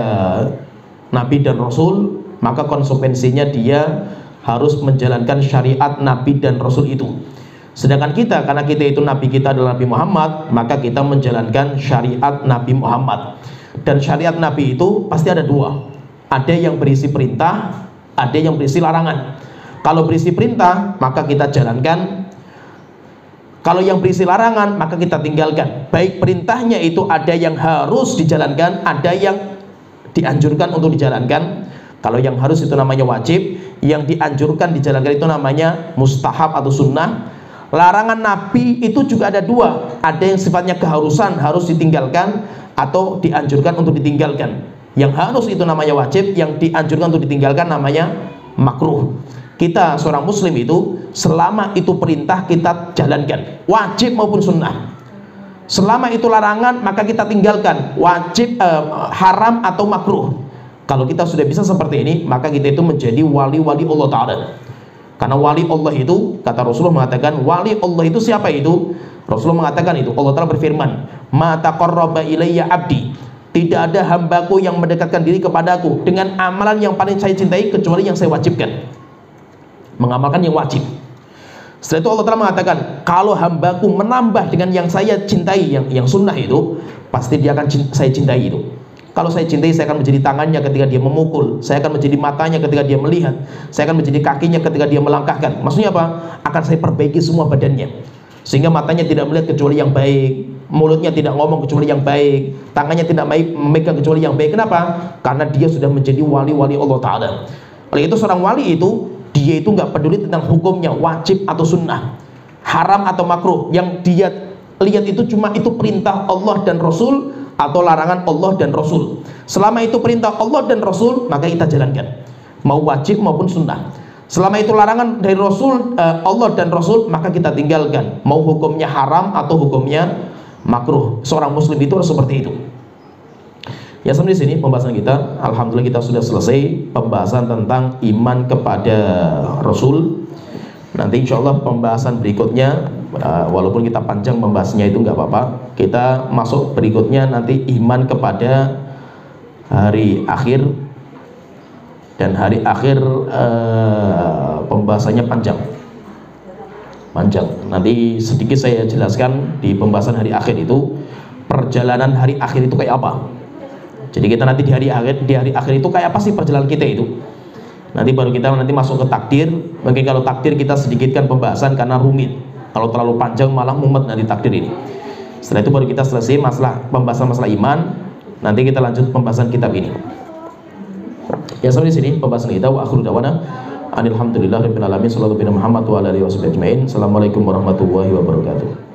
nabi dan rasul, maka konsekuensinya dia harus menjalankan syariat nabi dan rasul itu. Sedangkan kita, karena kita itu nabi kita adalah Nabi Muhammad, maka kita menjalankan syariat Nabi Muhammad. Dan syariat nabi itu pasti ada dua. Ada yang berisi perintah, ada yang berisi larangan. Kalau berisi perintah, maka kita jalankan. Kalau yang berisi larangan, maka kita tinggalkan. Baik perintahnya itu ada yang harus dijalankan, ada yang dianjurkan untuk dijalankan. Kalau yang harus itu namanya wajib, yang dianjurkan dijalankan itu namanya mustahab atau sunnah. Larangan nabi itu juga ada dua. Ada yang sifatnya keharusan, harus ditinggalkan, atau dianjurkan untuk ditinggalkan. Yang harus itu namanya wajib, yang dianjurkan untuk ditinggalkan namanya makruh. Kita seorang muslim itu selama itu perintah kita jalankan, wajib maupun sunnah. Selama itu larangan maka kita tinggalkan, wajib, haram atau makruh. Kalau kita sudah bisa seperti ini, maka kita itu menjadi wali-wali Allah Ta'ala. Karena wali Allah itu, kata Rasulullah mengatakan, wali Allah itu siapa itu? Rasulullah mengatakan itu, Allah Ta'ala berfirman, ma taqarraba ilayya abdi, tidak ada hambaku yang mendekatkan diri kepadaku dengan amalan yang paling saya cintai kecuali yang saya wajibkan, mengamalkan yang wajib. Setelah itu Allah Ta'ala mengatakan, kalau hambaku menambah dengan yang saya cintai, yang sunnah itu, pasti dia akan saya cintai itu. Kalau saya cintai, saya akan menjadi tangannya ketika dia memukul, saya akan menjadi matanya ketika dia melihat, saya akan menjadi kakinya ketika dia melangkahkan. Maksudnya apa? Akan saya perbaiki semua badannya, sehingga matanya tidak melihat kecuali yang baik, mulutnya tidak ngomong kecuali yang baik, tangannya tidak memegang kecuali yang baik. Kenapa? Karena dia sudah menjadi wali-wali Allah Ta'ala. Oleh itu seorang wali itu, dia itu nggak peduli tentang hukumnya, wajib atau sunnah, haram atau makruh. Yang dia lihat itu cuma itu perintah Allah dan Rasul atau larangan Allah dan Rasul. Selama itu perintah Allah dan Rasul, maka kita jalankan, mau wajib maupun sunnah. Selama itu larangan dari Rasul, Allah dan Rasul, maka kita tinggalkan, mau hukumnya haram atau hukumnya makruh. Seorang muslim itu harus seperti itu. Ya, sampai di sini pembahasan kita. Alhamdulillah kita sudah selesai pembahasan tentang iman kepada Rasul. Nanti insya Allah pembahasan berikutnya, walaupun kita panjang membahasnya itu nggak apa-apa, kita masuk berikutnya nanti iman kepada hari akhir. Dan hari akhir pembahasannya panjang. Nanti sedikit saya jelaskan di pembahasan hari akhir itu, perjalanan hari akhir itu kayak apa. Jadi kita nanti di hari akhir itu kayak apa sih perjalanan kita itu. Nanti baru kita nanti masuk ke takdir. Mungkin kalau takdir kita sedikitkan pembahasan karena rumit. Kalau terlalu panjang malah mumet nanti takdir ini. Setelah itu baru kita selesai pembahasan masalah iman. Nanti kita lanjut pembahasan kitab ini. Ya, sampai di sini pembahasan kita. Wa akhiru da'wana alhamdulillahirabbil alamin. Sallallahu alaihi Muhammad wa alihi wasallam. Assalamualaikum warahmatullahi wabarakatuh.